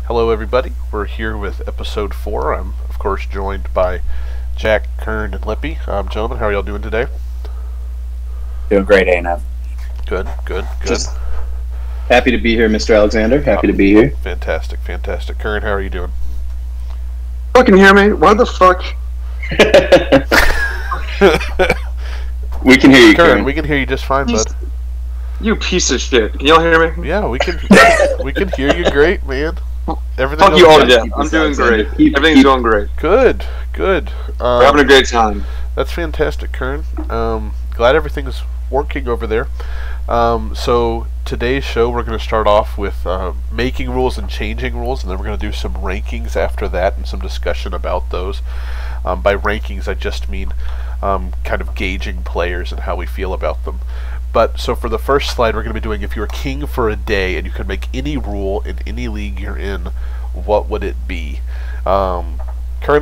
Hello, everybody. We're here with episode 4. I'm, of course, joined by Jack, Curn, and Lippy. Gentlemen, how are y'all doing today? Doing great, ANF. Good. Just happy to be here, Mr. Alexander. Happy to be here. Fantastic. Curn, how are you doing? Fucking hear me? Why the fuck? We can hear you, Curn. Karen. We can hear you just fine, bud. You piece of shit. Can y'all hear me? Yeah, we can hear you great, man. Everything Fuck you all to okay? death. I'm doing great. Keep- Everything's going great. Good. We're having a great time. That's fantastic, Curn. Glad everything's working over there. So today's show, we're going to start off with making rules and changing rules, and then we're going to do some rankings after that and some discussion about those. By rankings, I just mean kind of gauging players and how we feel about them. But so for the first slide, we're going to be doing if you're king for a day and you could make any rule in any league you're in, what would it be? Curn,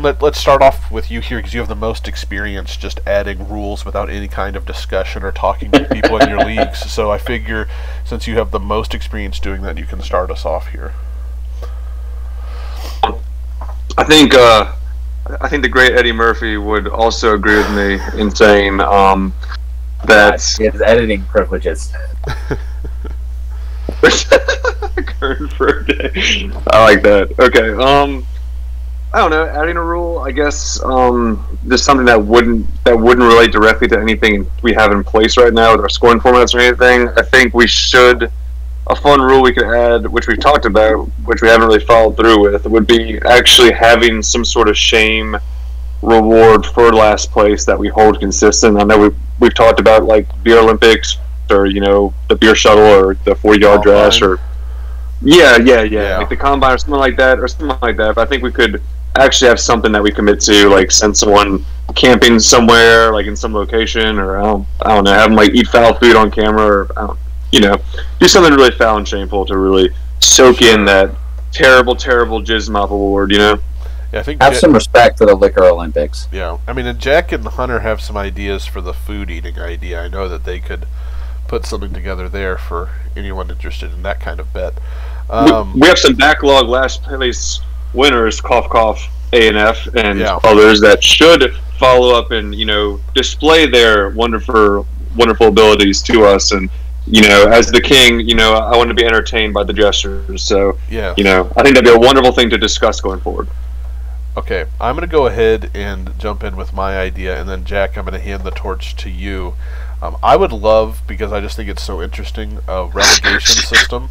let's start off with you here because you have the most experience just adding rules without any kind of discussion or talking to people in your leagues. So I figure since you have the most experience doing that, you can start us off here. I think the great Eddie Murphy would also agree with me in saying that his editing privileges. Curn for a day. I like that. Okay. I don't know. Adding a rule, I guess. Just something that wouldn't relate directly to anything we have in place right now with our scoring formats or anything. I think we should. A fun rule we could add, which we've talked about, which we haven't really followed through with, would be actually having some sort of shame reward for last place that we hold consistent. I know we've talked about like beer Olympics or the beer shuttle or the 40-yard dash or yeah, like the combine or something like that. But I think we could actually have something that we commit to, like send someone camping somewhere, like in some location, or I don't know, have them like eat foul food on camera, or do something really foul and shameful to really soak in that terrible jizz mop award. Yeah, I think have some respect for the Liquor Olympics. Yeah, I mean, and Jack and Hunter have some ideas for the food eating idea. I know that they could put something together there for anyone interested in that kind of bet. We have some backlog last place winners, cough, ANF, and others that should follow up and display their wonderful abilities to us. And as the king, I want to be entertained by the gestures. So I think that'd be a wonderful thing to discuss going forward. Okay, I'm going to go ahead and jump in with my idea, and then Jack, I'm going to hand the torch to you. I would love, because I just think it's so interesting, a relegation system,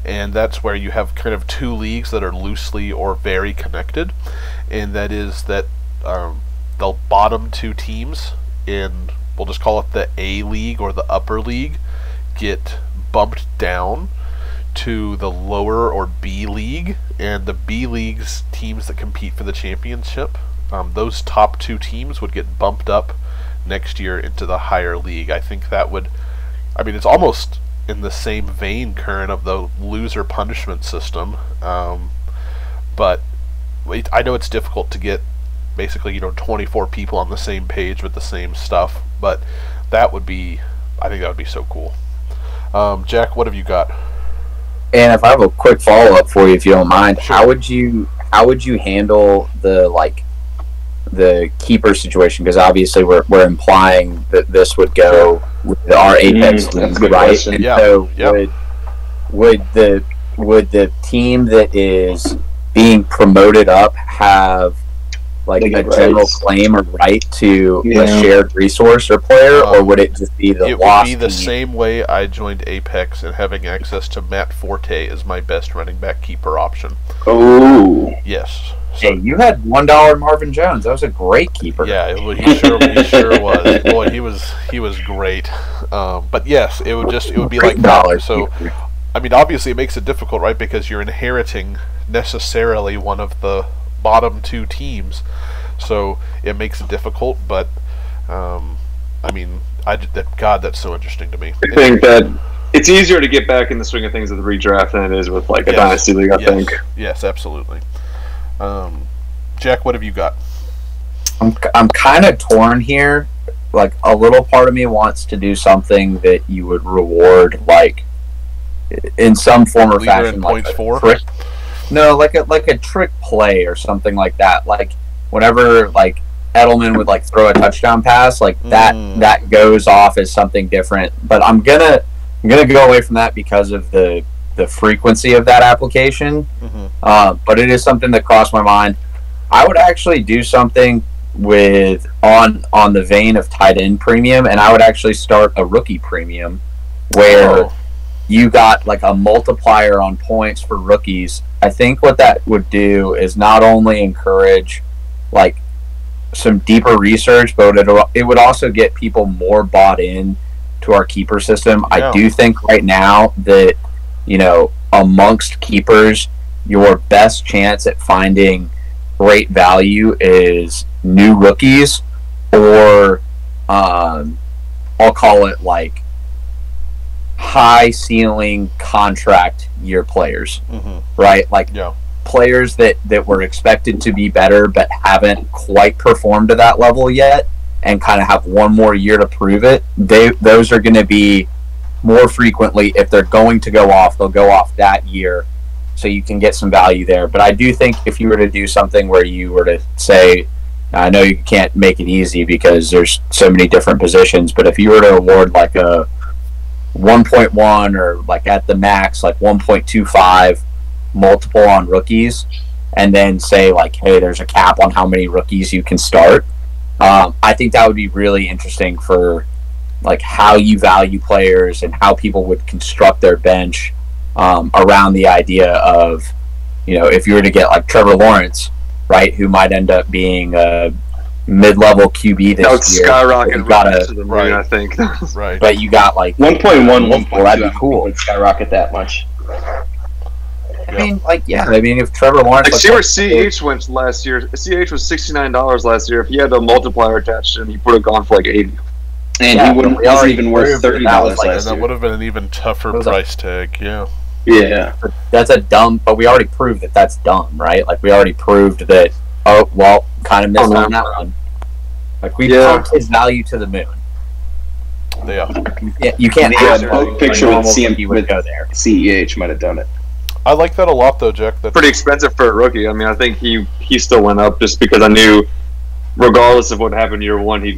and that's where you have kind of two leagues that are loosely or very connected, and that is that the bottom two teams in, we'll just call it the A League or the upper league, get bumped down to the lower or B League, and the B League's teams that compete for the championship, those top two teams would get bumped up next year into the higher league. I think that would, it's almost in the same vein, Curn, of the loser punishment system, but I know it's difficult to get basically 24 people on the same page with the same stuff, but I think that would be so cool. Jack, what have you got? And if I have a quick follow-up for you, if you don't mind, sure. how would you handle the keeper situation? Because obviously we're implying that this would go with our Apex league, right? Question. And yeah. so Yeah. would the team that is being promoted up have like They a get general rights. claim or right to Yeah. a shared resource or player, or would it just be the It lost would be the team? same way I joined Apex, and having access to Matt Forte as my best running back keeper option. Oh, Yes. Hey, you had $1 Marvin Jones. That was a great keeper. Yeah, he sure was. Boy, he was great. But yes, it would be like that. So, obviously it makes it difficult, right? Because you're inheriting necessarily one of the bottom two teams, so it makes it difficult. But God, that's so interesting to me. I think that it's easier to get back in the swing of things with the redraft than it is with like a Dynasty league, I think. Yes, absolutely. Jack, what have you got? I'm kind of torn here. Like, a little part of me wants to do something that you would reward, like, in some form or Leader fashion, in like points for? No, like a trick play or something like that. Like whenever like Edelman would like throw a touchdown pass, like that goes off as something different. But I'm gonna go away from that because of the frequency of that application. But it is something that crossed my mind. I would actually do something with on the vein of tight end premium, and I would actually start a rookie premium where you got like a multiplier on points for rookies. I think what that would do is not only encourage like some deeper research, but it would also get people more bought in to our keeper system. I do think right now that, you know, amongst keepers, your best chance at finding great value is new rookies, or I'll call it like high ceiling contract year players, right? Like players that were expected to be better but haven't quite performed to that level yet, and kind of have one more year to prove it. Those are going to be more frequently, if they're going to go off, they'll go off that year, so you can get some value there. But I do think if you were to do something where you were to say, I know you can't make it easy because there's so many different positions, but if you were to award like a 1.1 or like at the max like 1.25 multiple on rookies, and then say like, hey, there's a cap on how many rookies you can start, I think that would be really interesting for like how you value players and how people would construct their bench around the idea of, you know, if you were to get like Trevor Lawrence, right, who might end up being a mid-level QB this year. That would skyrocket right to the moon, I think. Right. But you got like 1.1, 1.2, that'd be cool. Would skyrocket that much. I mean, like, I mean, if Trevor Lawrence... Like, see where CH went last year. CH was $69 last year. If he had a multiplier attached to him, he would have gone for like 80. And he wasn't even worth $30 last year. That would have been an even tougher price tag, Yeah. That's a dumb... But we already proved that that's dumb, right? Like, we already proved that, kind of missed on that one. Like, we pumped his value to the moon. Yeah. You can't have a picture with CM would go there. CEH might have done it. I like that a lot, though, Jack. That's pretty expensive for a rookie. I mean, I think he still went up just because I knew, regardless of what happened year one, he'd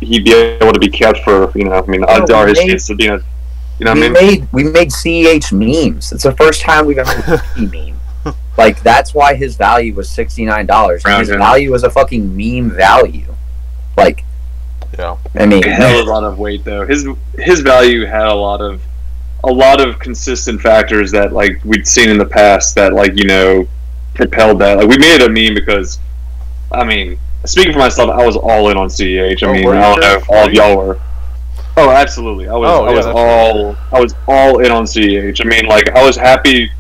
be able to be kept for, you know, I mean, odds are his chance to be a, you know what I mean? We made CEH memes. It's the first time we've ever made a meme. Like, that's why his value was $69. And his value was a fucking meme value. Like, I mean, it held a lot of weight though. His value had a lot of consistent factors that like we'd seen in the past that like, you know, propelled that. Like we made it a meme because, I mean, speaking for myself, I was all in on CEH. I mean, I don't know if all of y'all were. Oh, absolutely. I was all in on CEH. I mean, like I was happy.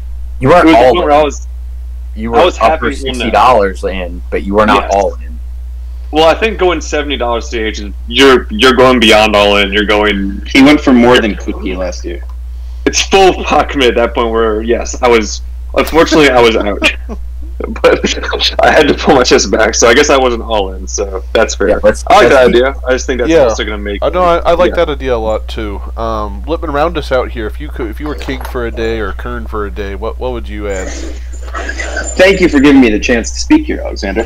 You weren't all in. You were up for $60 in, but you were not all in. Well, I think going $70 CH is you're going beyond all in. You're going. He went for more than Cookie last year. It's full commit at that point where yes, I was. Unfortunately, I was out, but I had to pull my chest back. So I guess I wasn't all in. So that's fair. I like that idea. I just think that's also going to make. I like that idea a lot too. Lippman, round us out here. If you were king for a day or kern for a day, what would you add? Thank you for giving me the chance to speak here, Alexander.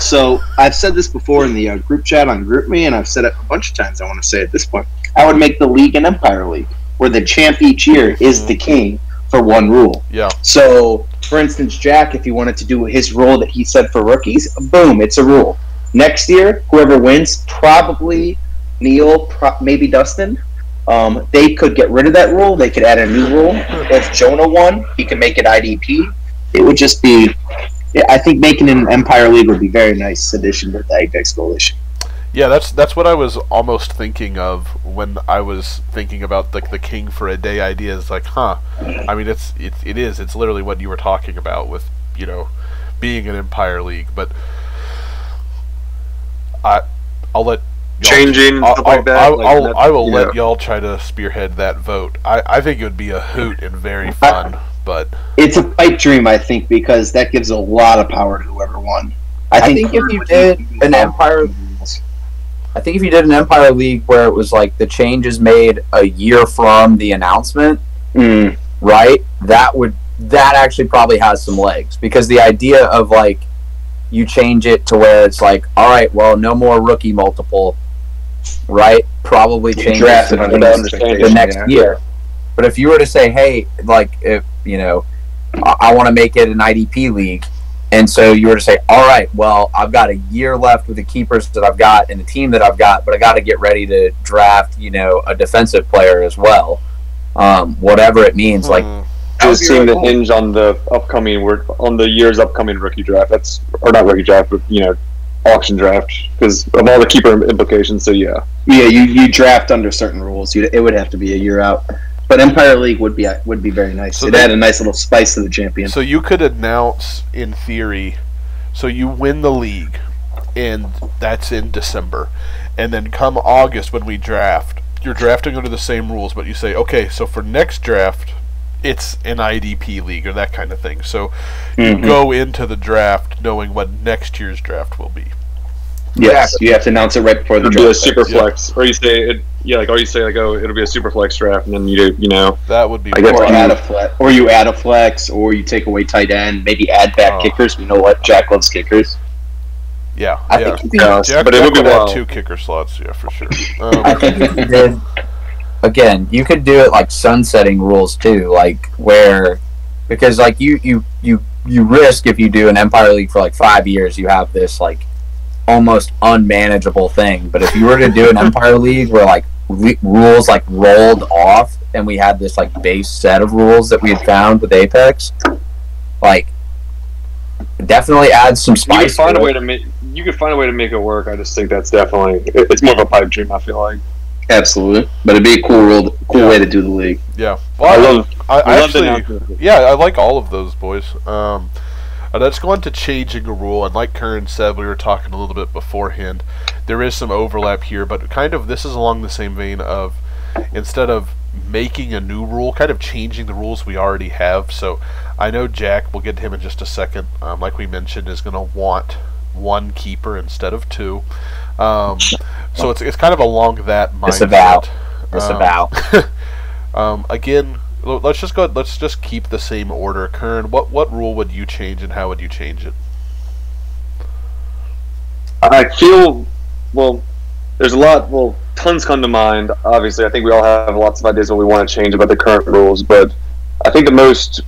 So I've said this before in the group chat on GroupMe, and I've said it a bunch of times. I want to say at this point, I would make the league an Empire League, where the champ each year is the king for one rule. Yeah. So, for instance, Jack, if he wanted to do his rule that he said for rookies, boom, it's a rule. Next year, whoever wins, probably Neil, maybe Dustin. They could get rid of that rule. They could add a new rule. If Jonah won, he could make it IDP. It would just be, I think making an Empire League would be a very nice addition to the Apex Coalition. Yeah, that's what I was almost thinking of when I was thinking about like the king for a day idea. Is like, I mean, it is. It's literally what you were talking about with, you know, being an Empire League. But I'll let changing stuff like that. I will let y'all try to spearhead that vote. I think it would be a hoot and very fun. But it's a pipe dream, I think, because that gives a lot of power to whoever won. I think if you did an Empire League where it was like the changes made a year from the announcement, right? That would that actually probably has some legs, because the idea of like you change it to where it's like, all right, well, no more rookie multiple, right? Probably changes the next year. But if you were to say, hey, like, if I want to make it an IDP league, and so you were to say, all right, well, I've got a year left with the keepers that I've got and the team that I've got, but I got to get ready to draft, a defensive player as well. Whatever it means, like. Just seem to hinge on the year's upcoming rookie draft. Or not rookie draft, but auction draft, because of all the keeper implications. So yeah, you draft under certain rules. It would have to be a year out. But Empire League would be very nice. It'd add a nice little spice to the champion. So you could announce, in theory, so you win the league, and that's in December, and then come August when we draft, you're drafting under the same rules, but you say, okay, so for next draft, it's an IDP league or that kind of thing. So you go into the draft knowing what next year's draft will be. Yes, you have to announce it right before the draft. It'll be a super flex, or you say it'll be a super flex draft, and then that would be. Or you add a flex, or you take away tight end, maybe add back kickers. We know what Jack loves kickers. Yeah, I think Jack would add 2 kicker slots. Yeah, for sure. I think if you did. Again, you could do it like sunsetting rules too, like because like you risk, if you do an Empire League for like 5 years, you have this like almost unmanageable thing. But if you were to do an Empire League where like rules like rolled off, and we had this like base set of rules that we had found with Apex, like definitely adds some spice. You could find a way to make it work. I just think that's definitely it's more of a pipe dream, I feel like. Absolutely, but it'd be a cool way to do the league. Yeah, well, I like all of those, boys. Let's go on to changing a rule, and like Curn said, we were talking a little bit beforehand. There is some overlap here, but kind of this is along the same vein of, instead of making a new rule, kind of changing the rules we already have. So I know Jack, we'll get to him in just a second, like we mentioned, is going to want 1 keeper instead of 2. So it's kind of along that mindset. Disavow. Again, let's just keep the same order. Curn, what rule would you change, and how would you change it? I feel, there's tons come to mind. Obviously, I think we all have lots of ideas what we want to change about the current rules, but I think the most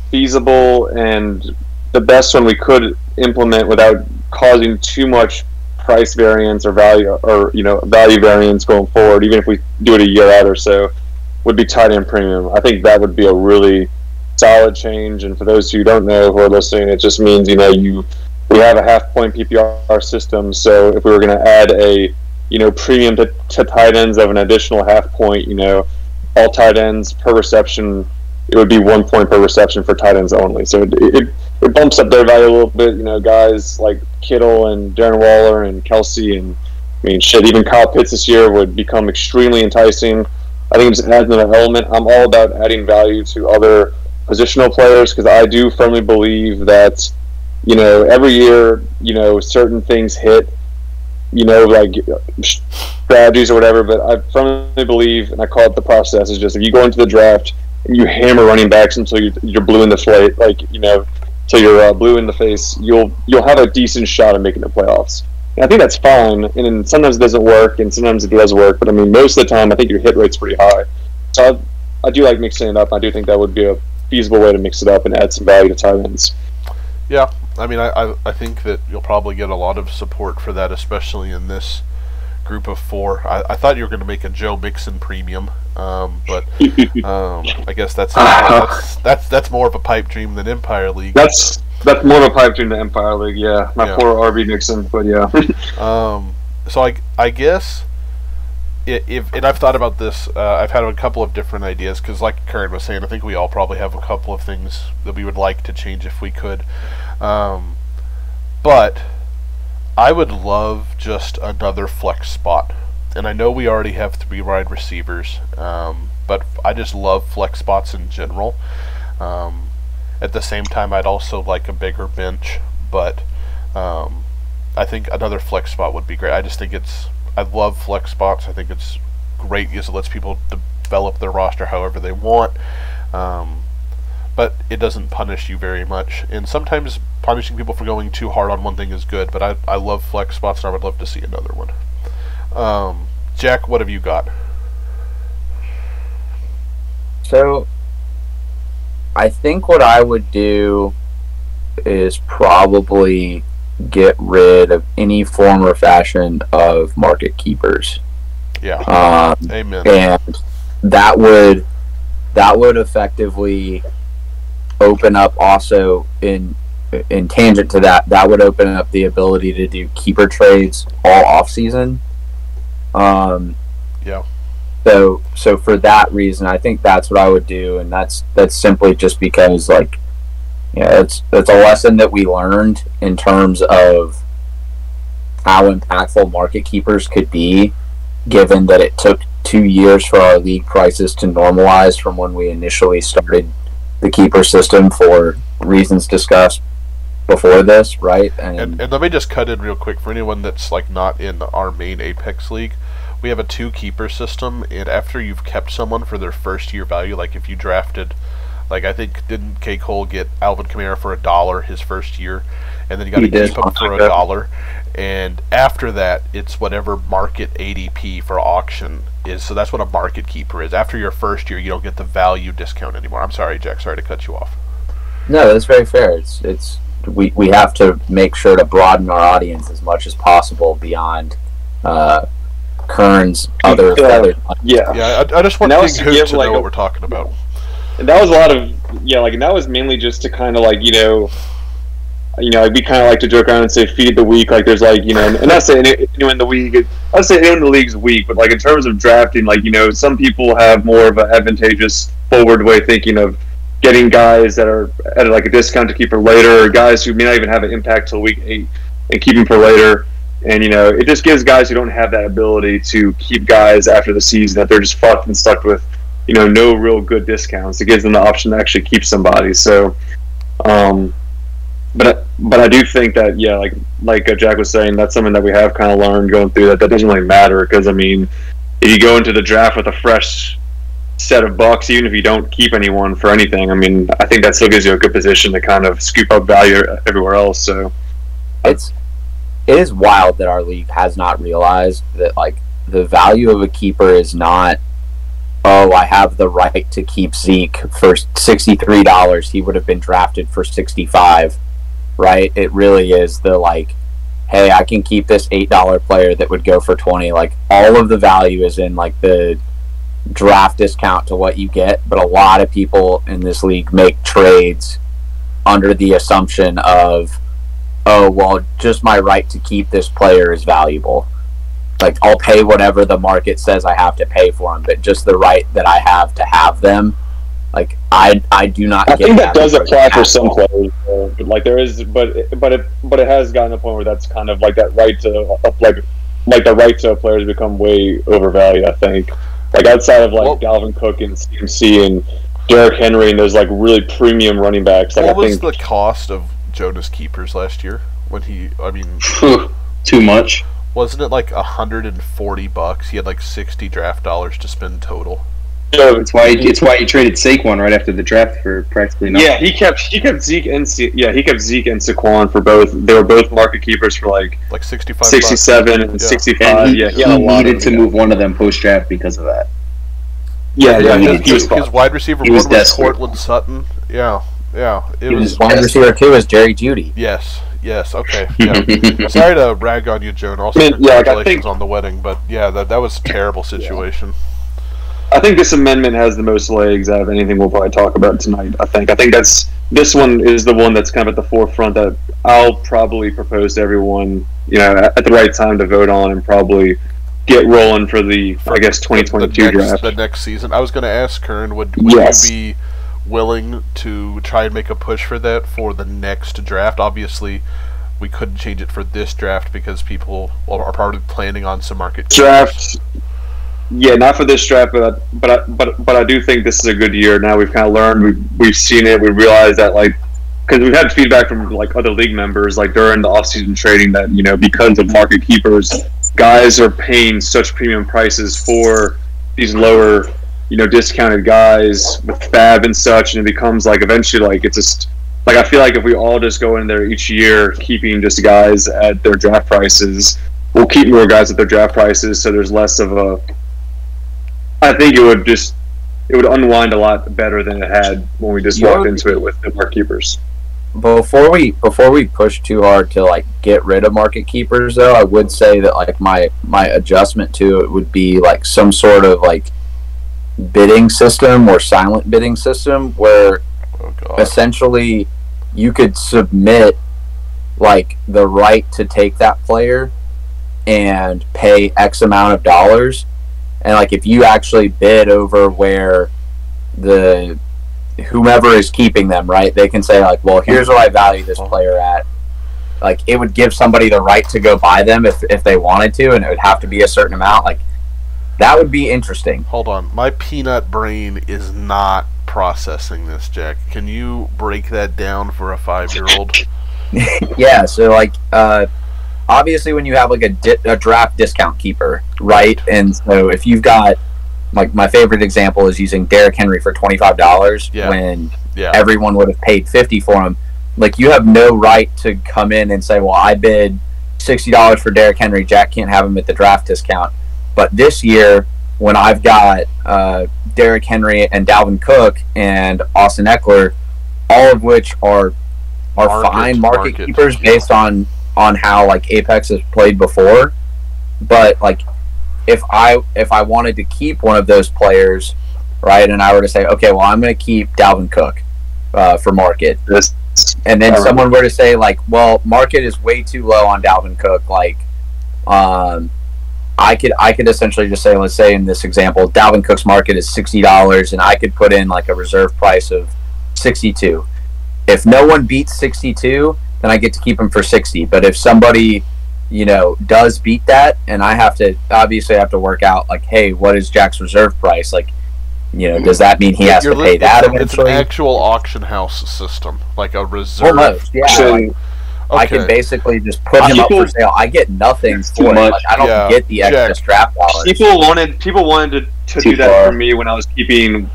feasible and the best one we could implement without causing too much price variance or value variance going forward, even if we do it a year out or so, would be tight end premium. I think that would be a really solid change. And for those who don't know who are listening, it just means we have a half-point PPR system. So if we were going to add a premium to tight ends of an additional half point, all tight ends per reception, it would be 1 point per reception for tight ends only. So it bumps up their value a little bit. Guys like Kittle and Darren Waller and Kelsey and even Kyle Pitts this year would become extremely enticing. I think it just adds another element. I'm all about adding value to other positional players, because I do firmly believe that every year certain things hit, like strategies or whatever. But I firmly believe, and I call it the process, is just if you go into the draft and you hammer running backs until you're blue in the slate, till you're blue in the face, you'll have a decent shot at making the playoffs. And I think that's fine, and sometimes it doesn't work, and sometimes it does work, but most of the time I think your hit rate's pretty high. So I do like mixing it up. I do think that would be a feasible way to mix it up and add some value to tight ends. Yeah, I think that you'll probably get a lot of support for that, especially in this group of 4. I thought you were going to make a Joe Mixon premium, but I guess that's more of a pipe dream than Empire League. That's more of a pipe dream than Empire League. Yeah, poor RB Mixon, but yeah. So I guess and I've thought about this. I've had a couple of different ideas, because like Curn was saying, I think we all probably have a couple of things that we would like to change if we could. But I would love just another flex spot. And I know we already have 3 wide receivers, but I just love flex spots in general. At the same time, I'd also like a bigger bench, but I think another flex spot would be great. I love flex spots. I think it's great because it lets people develop their roster however they want. but it doesn't punish you very much. And sometimes punishing people for going too hard on one thing is good, but I love flex spots, and I would love to see another one. Jack, what have you got? So, I think what I would do is probably get rid of any form or fashion of market keepers. Yeah. Amen. And that would effectively open up also in tangent to that would open up the ability to do keeper trades all off season. Yeah. So for that reason, I think that's what I would do, and that's simply just because, like, it's a lesson that we learned in terms of how impactful market keepers could be, given that it took 2 years for our league prices to normalize from when we initially started the keeper system for reasons discussed before this, right? And let me just cut in real quick for anyone that's like not in our main Apex League. We have a 2 keeper system, and after you've kept someone for their first year value, like if you drafted, like I think, didn't K. Cole get Alvin Kamara for $1 his first year, and then you got to keep him for $1, and after that it's whatever market ADP for auction is. So that's what a market keeper is. After your first year, you don't get the value discount anymore. I'm sorry, Jack. Sorry to cut you off. No, that's very fair. We have to make sure to broaden our audience as much as possible beyond Kern's other. Yeah. I just want King Hoot to know what we're talking about. And that was a lot of and that was mainly just to kind of like we kind of like to joke around and say feed the weak, like there's and not saying anyone in the league. I'd say anyone in the league's weak, but like in terms of drafting, some people have more of an advantageous forward way of thinking of getting guys that are at like a discount to keep for later, or guys who may not even have an impact till week 8 and keep them for later. And it just gives guys who don't have that ability to keep guys after the season that they're just fucked and stuck with, no real good discounts. It gives them the option to actually keep somebody. So, but I do think that like Jack was saying, that's something that we have kind of learned going through that doesn't really matter, because if you go into the draft with a fresh set of bucks, even if you don't keep anyone for anything, I think that still gives you a good position to kind of scoop up value everywhere else. So it is wild that our league has not realized that the value of a keeper is not, I have the right to keep Zeke for $63. He would have been drafted for $65, right? It really is the hey, I can keep this $8 player that would go for $20. All of the value is in the draft discount to what you get, but a lot of people in this league make trades under the assumption of, just my right to keep this player is valuable. I'll pay whatever the market says I have to pay for them, but just the right that I have to have them, I do not. I think that does apply for some players, but there is, but it has gotten to the point where that's kind of that right to the right to players become way overvalued. I think outside of Dalvin Cook and CMC and Derrick Henry and those really premium running backs. What was the cost of Jonas keepers last year when he? Too much. Wasn't it $140? He had 60 draft dollars to spend total. It's why he traded Saquon right after the draft for practically nothing. Yeah, he kept Zeke and Saquon for both. They were both market keepers for 65, 67 and 65. And he needed to move one of them post draft because of that. His wide receiver one was Cortland Sutton. Yeah. His wide receiver 2 is Jerry Jeudy. Yes, okay. Yeah. Sorry to rag on you, Joan. Also, congratulations on the wedding, but that was a terrible situation. I think this amendment has the most legs out of anything we'll probably talk about tonight. I think this one is the one that's kind of at the forefront that I'll probably propose to everyone, at the right time to vote on and probably get rolling for the 2022 draft. The next season. I was going to ask Kern, would you be willing to try and make a push for that for the next draft? Obviously, we couldn't change it for this draft because people are probably planning on some market draft. Yeah, not for this draft, but I do think this is a good year. Now we've kind of learned, we've seen it, we realized that because we've had feedback from other league members during the off-season trading that because of market keepers, guys are paying such premium prices for these lower discounted guys with fab and such, and it becomes like eventually like it's just like I feel like if we all just go in there each year keeping just guys at their draft prices, we'll keep more guys at their draft prices, so there's less of a. I think it would unwind a lot better than it had when we just walked into it with the market keepers. Before we push too hard to like get rid of market keepers, though, I would say that like my adjustment to it would be like some sort of like bidding system or silent bidding system where essentially you could submit like the right to take that player and pay X amount of dollars, and like if you actually bid over where the whomever is keeping them, right, they can say like, well, here's what I value this player at. Like it would give somebody the right to go buy them if they wanted to, and it would have to be a certain amount. Like that would be interesting. Hold on, my peanut brain is not processing this, Jack. Can you break that down for a 5-year-old? Yeah, so like obviously when you have like a draft discount keeper, right? And so if you've got like my favorite example is using Derrick Henry for $25 when everyone would have paid $50 for him. Like you have no right to come in and say, well, I bid $60 for Derrick Henry, Jack can't have him at the draft discount. But this year, when I've got Derrick Henry and Dalvin Cook and Austin Eckler, all of which are fine market keepers based on how like Apex has played before, but like if I wanted to keep one of those players, right, and I were to say, okay, well, I'm going to keep Dalvin Cook for market, and then someone were to say like, well, market is way too low on Dalvin Cook, like I could essentially just say, let's say in this example, Dalvin Cook's market is $60, and I could put in like a reserve price of $62. If no one beats $62, then I get to keep him for $60. But if somebody, does beat that, and I have to work out like, hey, what is Jack's reserve price? Like, does that mean he has to pay that eventually? It's an actual auction house system, like a reserve. Almost, yeah. Okay. I can basically just put him up for sale. I get nothing for it. Like, I don't get the extra strap dollars. People wanted to do that for me when I was keeping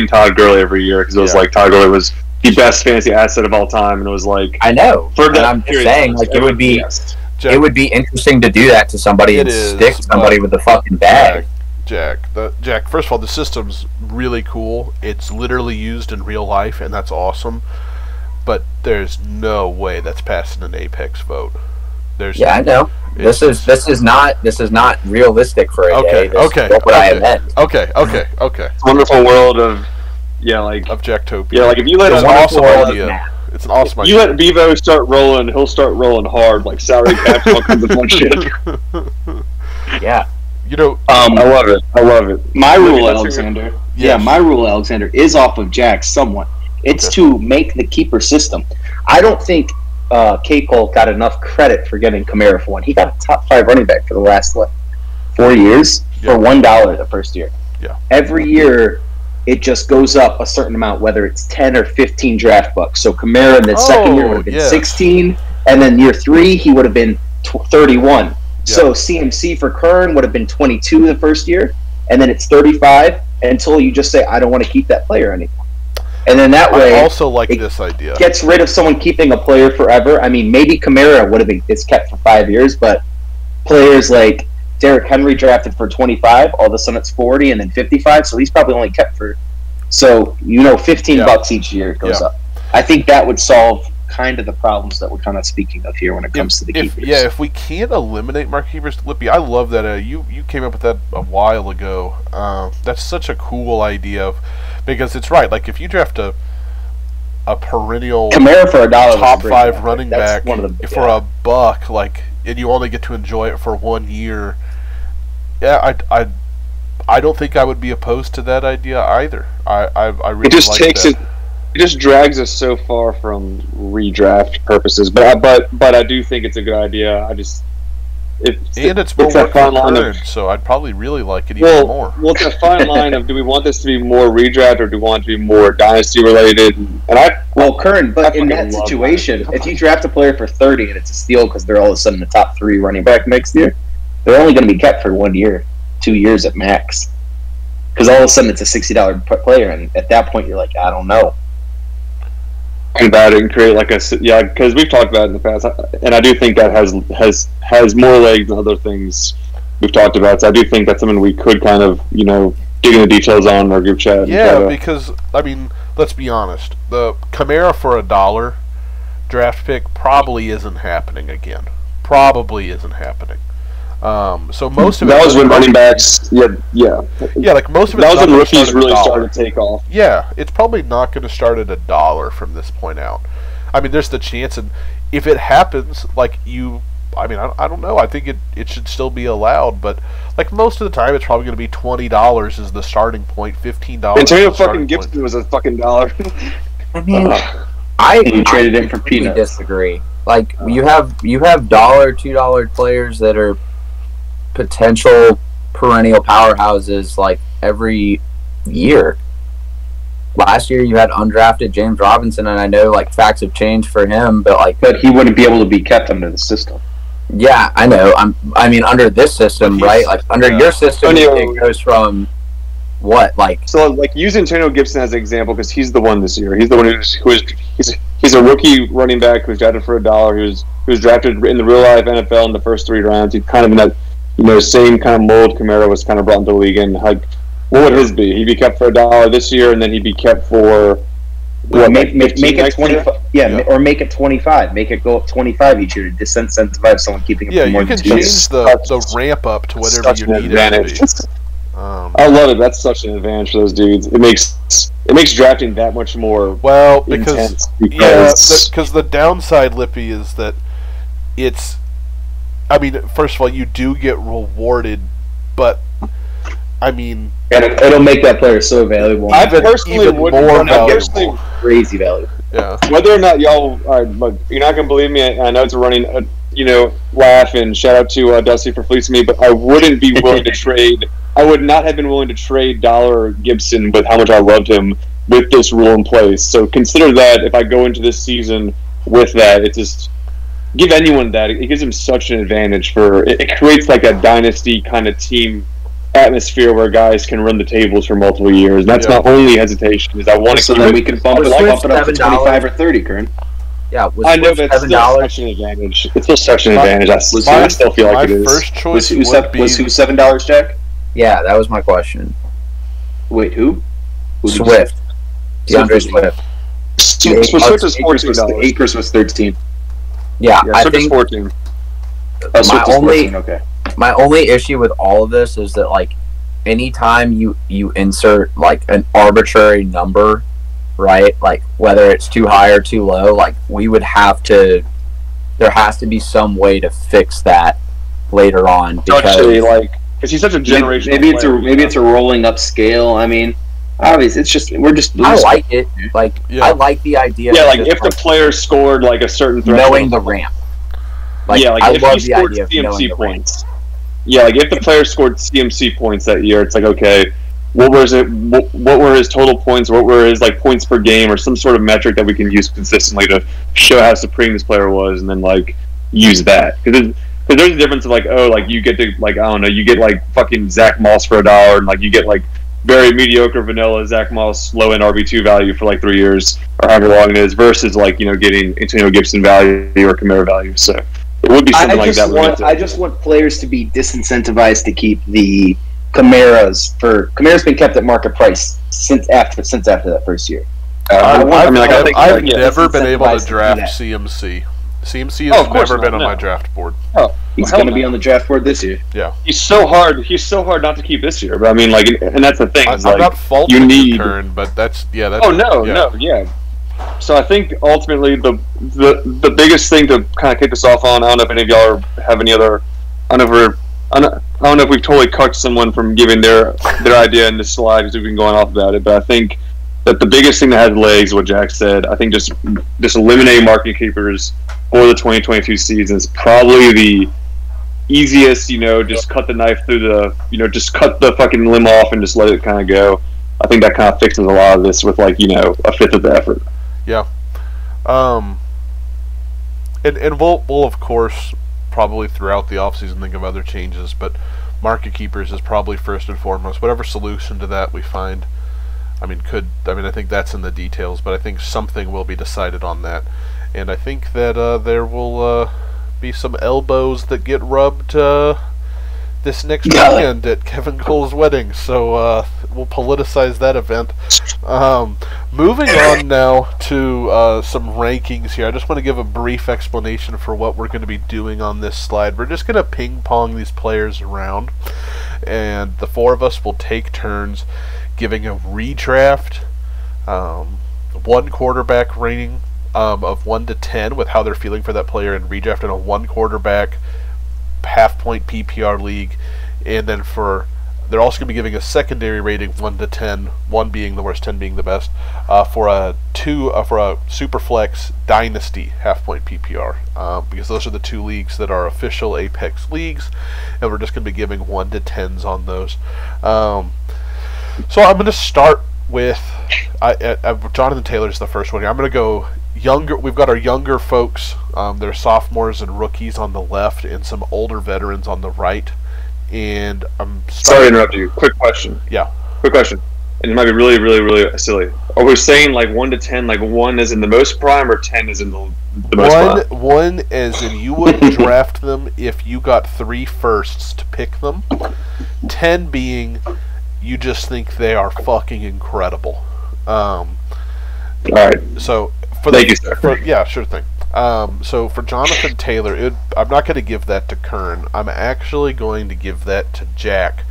Todd Gurley every year, because it was like Todd Gurley was the best fantasy asset of all time, and it was like I know. And I'm just saying, like it would be interesting to do that to somebody and stick somebody with the fucking bag. Jack, first of all, the system's really cool. It's literally used in real life, and that's awesome. But there's no way that's passing an Apex vote. I know. This is not realistic for a day. I meant. Okay. Wonderful world of Jacktopia. Yeah, like if you let it's an awesome idea. It's an awesome idea. You let Bevo start rolling, he'll start rolling hard, like salary caps, all kinds of fun shit. Yeah. I love it. My rule, Alexander. Yeah, my rule, Alexander, is off of Jack's somewhat. It's to make the keeper system. I don't think K. Cole got enough credit for getting Kamara for one. He got a top 5 running back for the last 4 years for $1 the first year. Yeah. Every year it just goes up a certain amount, whether it's 10 or 15 draft bucks. So Kamara in the second year would have been 16, and then year 3 he would have been 31. Yeah. So CMC for Curn would have been 22 the first year, and then it's 35 until you just say, I don't want to keep that player anymore. And then that way, I also like this idea. Gets rid of someone keeping a player forever. I mean, maybe Kamara would have been kept for 5 years, but players like Derrick Henry drafted for 25, all of a sudden it's 40, and then 55. So he's probably only kept for, $15 each year goes up. I think that would solve kind of the problems that we're kind of speaking of here when it comes to the keepers. If we can't eliminate market keepers, Lippy, I love that. You came up with that a while ago. That's such a cool idea. Because it's right, like if you draft a perennial Kamara for $1 top 5 running back for $1, like, and you only get to enjoy it for 1 year, I don't think I would be opposed to that idea either. I really it just drags us so far from redraft purposes, but I do think it's a good idea. It's more work for current, so I'd probably really like it even more. Well, it's a fine line of, do we want this to be more redraft or do we want it to be more dynasty related? Current, but in that situation, if you draft a player for 30 and it's a steal because they're all of a sudden the top 3 running back next year, they're only going to be kept for 1 year, 2 years at max. Because all of a sudden it's a $60 player, and at that point you're like, I don't know. About it and create like because we've talked about it in the past, and I do think that has more legs than other things we've talked about. So I do think that's something we could kind of dig into the details on in our group chat. Yeah, because I mean, let's be honest, the Kamara for $1 draft pick probably isn't happening again. Probably isn't happening. So most of that was when running backs, yeah, like most of it. That was when rookies really started to take off. Yeah, it's probably not going to start at $1 from this point out. I mean, there's the chance, and if it happens, like I mean, I don't know. I think it should still be allowed, but like most of the time, it's probably going to be $20 is the starting point, $15. Antonio fucking Gibson was a fucking dollar. I mean, you traded him for peanuts. Disagree. Like you have $2 players that are potential perennial powerhouses like every year. Last year you had undrafted James Robinson, and I know like facts have changed for him, but he wouldn't be able to be kept under the system. Yeah, I know. I mean under this system, right? Like under your system, it goes from what use Antonio Gibson as an example because he's the one this year. He's the one he's a rookie running back who's drafted for $1. Who's drafted in the real life NFL in the first 3 rounds. He's kind of in that same kind of mold Kamara was kind of brought into the league in. Like, what would his be? He'd be kept for $1 this year, and then he'd be kept for make it 25. Yeah, or make it 25. Make it go up 25 each year to disincentivize someone keeping it for more than 2 years. Yeah, you can change the ramp up to whatever you need it to be. I love it. That's such an advantage for those dudes. It makes drafting that much more intense. Because the downside, Lippy, is that it's. I mean, first of all, you do get rewarded, but I mean, and it'll make that player so valuable. I personally would more crazy valuable. Yeah. Whether or not y'all are, but you're not gonna believe me. I know it's a running, laugh and shout out to Dusty for fleecing me, but I wouldn't be willing to trade. I would not have been willing to trade Dollar Gibson with how much I loved him with this rule in place. So consider that if I go into this season with that, it just. Give anyone that. It gives him such an advantage it creates like a dynasty kind of team atmosphere where guys can run the tables for multiple years. And that's my only hesitation is I want to so then we can bump it up to 25 or 30, Curn. Yeah, I know that's still such an advantage. It's still such an advantage. I still feel like it is. My first choice was who $7, Jack? Yeah, that was my question. Wait, who? Swift. Deandre Swift. Swift was $14. Akers was 13. Yeah, I think 14. My only issue with all of this is that like anytime you insert like an arbitrary number, right? Like whether it's too high or too low, like there has to be some way to fix that later on because he's such a generational maybe it's a rolling up scale. I mean, obviously I like it. I like the idea. Yeah, like if the player scored like a certain threshold, knowing the ramp. If he scored CMC points. Yeah, like if the player scored CMC points that year, it's like okay, what were his total points? What were his like points per game, or some sort of metric that we can use consistently to show how supreme this player was, and then like use that because there's a difference of you get to you get like fucking Zach Moss for $1, and like you get like very mediocre vanilla Zach Moss low end RB2 value for like 3 years or however long it is versus getting Antonio Gibson value or Kamara value. So it would be something like that. I just want players to be disincentivized to keep the Kamara's been kept at market price since after that first year. I've never been able to draft CMC. CMC has never been on my draft board. Oh, he's going to be on the draft board this year. Yeah, he's so hard not to keep this year. But I mean, and that's the thing. I'm not faulting the curn, but that's. Oh no. So I think ultimately the biggest thing to kind of kick us off on. I don't know if any of y'all have any other. I don't know if we've totally cut someone from giving their idea in this slide because we've been going off about it. But I think that the biggest thing that has legs, what Jack said, I think just eliminating market keepers for the 2022 season is probably the easiest, just cut the knife through the, just cut the fucking limb off and just let it kind of go. I think that kind of fixes a lot of this with a fifth of the effort. Yeah. And we'll of course probably throughout the offseason think of other changes, but market keepers is probably first and foremost. Whatever solution to that we find, I think that's in the details, but I think something will be decided on that. And I think that there will be some elbows that get rubbed this next weekend at Kevin Cole's wedding. So we'll politicize that event. Moving on now to some rankings here. I just want to give a brief explanation for what we're going to be doing on this slide. We're just going to ping pong these players around, and the four of us will take turns giving a redraft, one quarterback rating of 1 to 10 with how they're feeling for that player in redraft, in a one quarterback half-point PPR league, and then they're also going to be giving a secondary rating 1 to 10, 1 being the worst, 10 being the best, for a Superflex Dynasty half-point PPR, because those are the two leagues that are official Apex leagues, and we're just going to be giving 1 to 10s on those. So I'm going to start with Jonathan Taylor's the first one here. I'm going to go younger. We've got our younger folks. They're sophomores and rookies on the left, and some older veterans on the right. And sorry to interrupt you. Quick question. Yeah. Quick question. And it might be really, really, really silly. Are we saying like 1 to 10, like 1 is in the most prime, or 10 is in the most prime? 1 as in you would draft them if you got 3 firsts to pick them. 10 being you just think they are fucking incredible. All right. So thank you, sir. Yeah, sure thing. So for Jonathan Taylor, I'm not going to give that to Curn. I'm actually going to give that to Jack.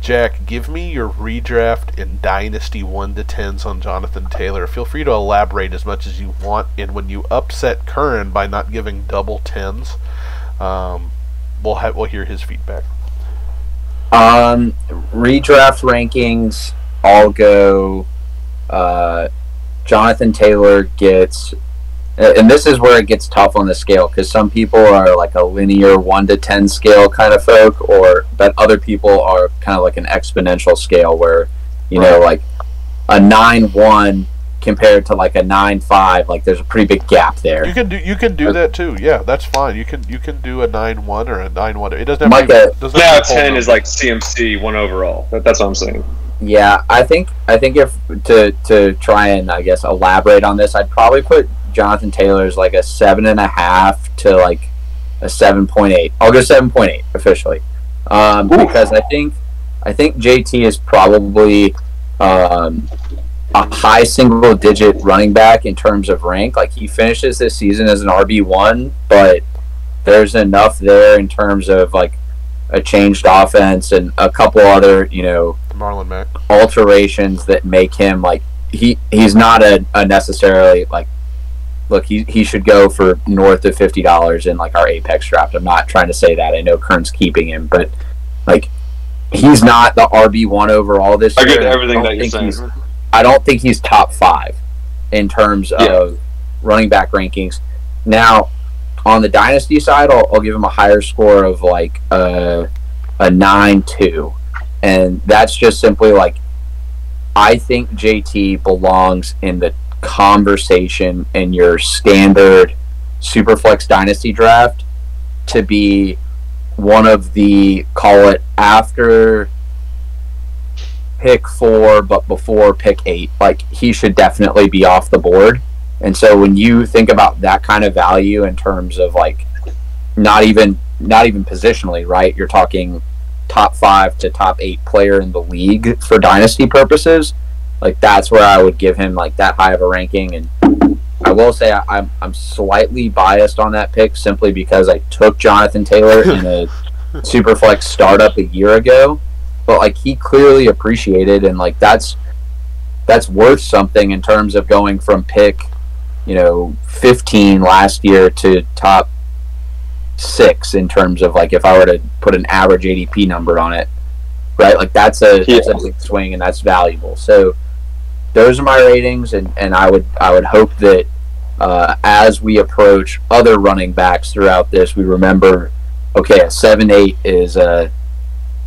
Jack, give me your redraft and Dynasty 1 to 10s on Jonathan Taylor. Feel free to elaborate as much as you want. And when you upset Curn by not giving double 10s, we'll hear his feedback. Redraft rankings, I'll go. Jonathan Taylor gets, and this is where it gets tough on the scale, because some people are like a linear 1 to 10 scale kind of folk, but other people are kind of like an exponential scale where, you know, like a 9-1 compared to like a 9-5, like there's a pretty big gap there. You can do that too. Yeah, that's fine. You can do a 9-1 or a 9-1. It doesn't have to be, now 10 is like CMC 1 overall. That's what I'm saying. Yeah, I think if to try and I guess elaborate on this, I'd probably put Jonathan Taylor's like a 7.5 to like a 7.8. I'll go 7.8 officially, because I think JT is probably a high single digit running back in terms of rank. Like he finishes this season as an RB1, but there's enough there in terms of like a changed offense and a couple other, you know, Marlon Mack alterations that make him like he's not a necessarily like, look, he should go for north of $50 in like our Apex draft. I'm not trying to say that. I know Kern's keeping him, but like he's not the RB1 overall this year. I get everything that you're saying. I don't think he's top 5 in terms of running back rankings. Now, on the Dynasty side, I'll give him a higher score of like a 9-2. And that's just simply like, I think JT belongs in the conversation in your standard Superflex Dynasty draft to be one of the, call it after pick 4 but before pick 8. Like he should definitely be off the board. And so when you think about that kind of value in terms of like not even positionally, right? You're talking top 5 to top 8 player in the league for Dynasty purposes. Like that's where I would give him like that high of a ranking. And I will say I'm slightly biased on that pick simply because I took Jonathan Taylor in a Superflex startup a year ago, but like he clearly appreciated, and like that's worth something in terms of going from pick, 15 last year to top 6 in terms of like if I were to put an average ADP number on it, right? Like that's a big swing, and that's valuable. So those are my ratings, and I would hope that as we approach other running backs throughout this, we remember, okay, a 7-8 is a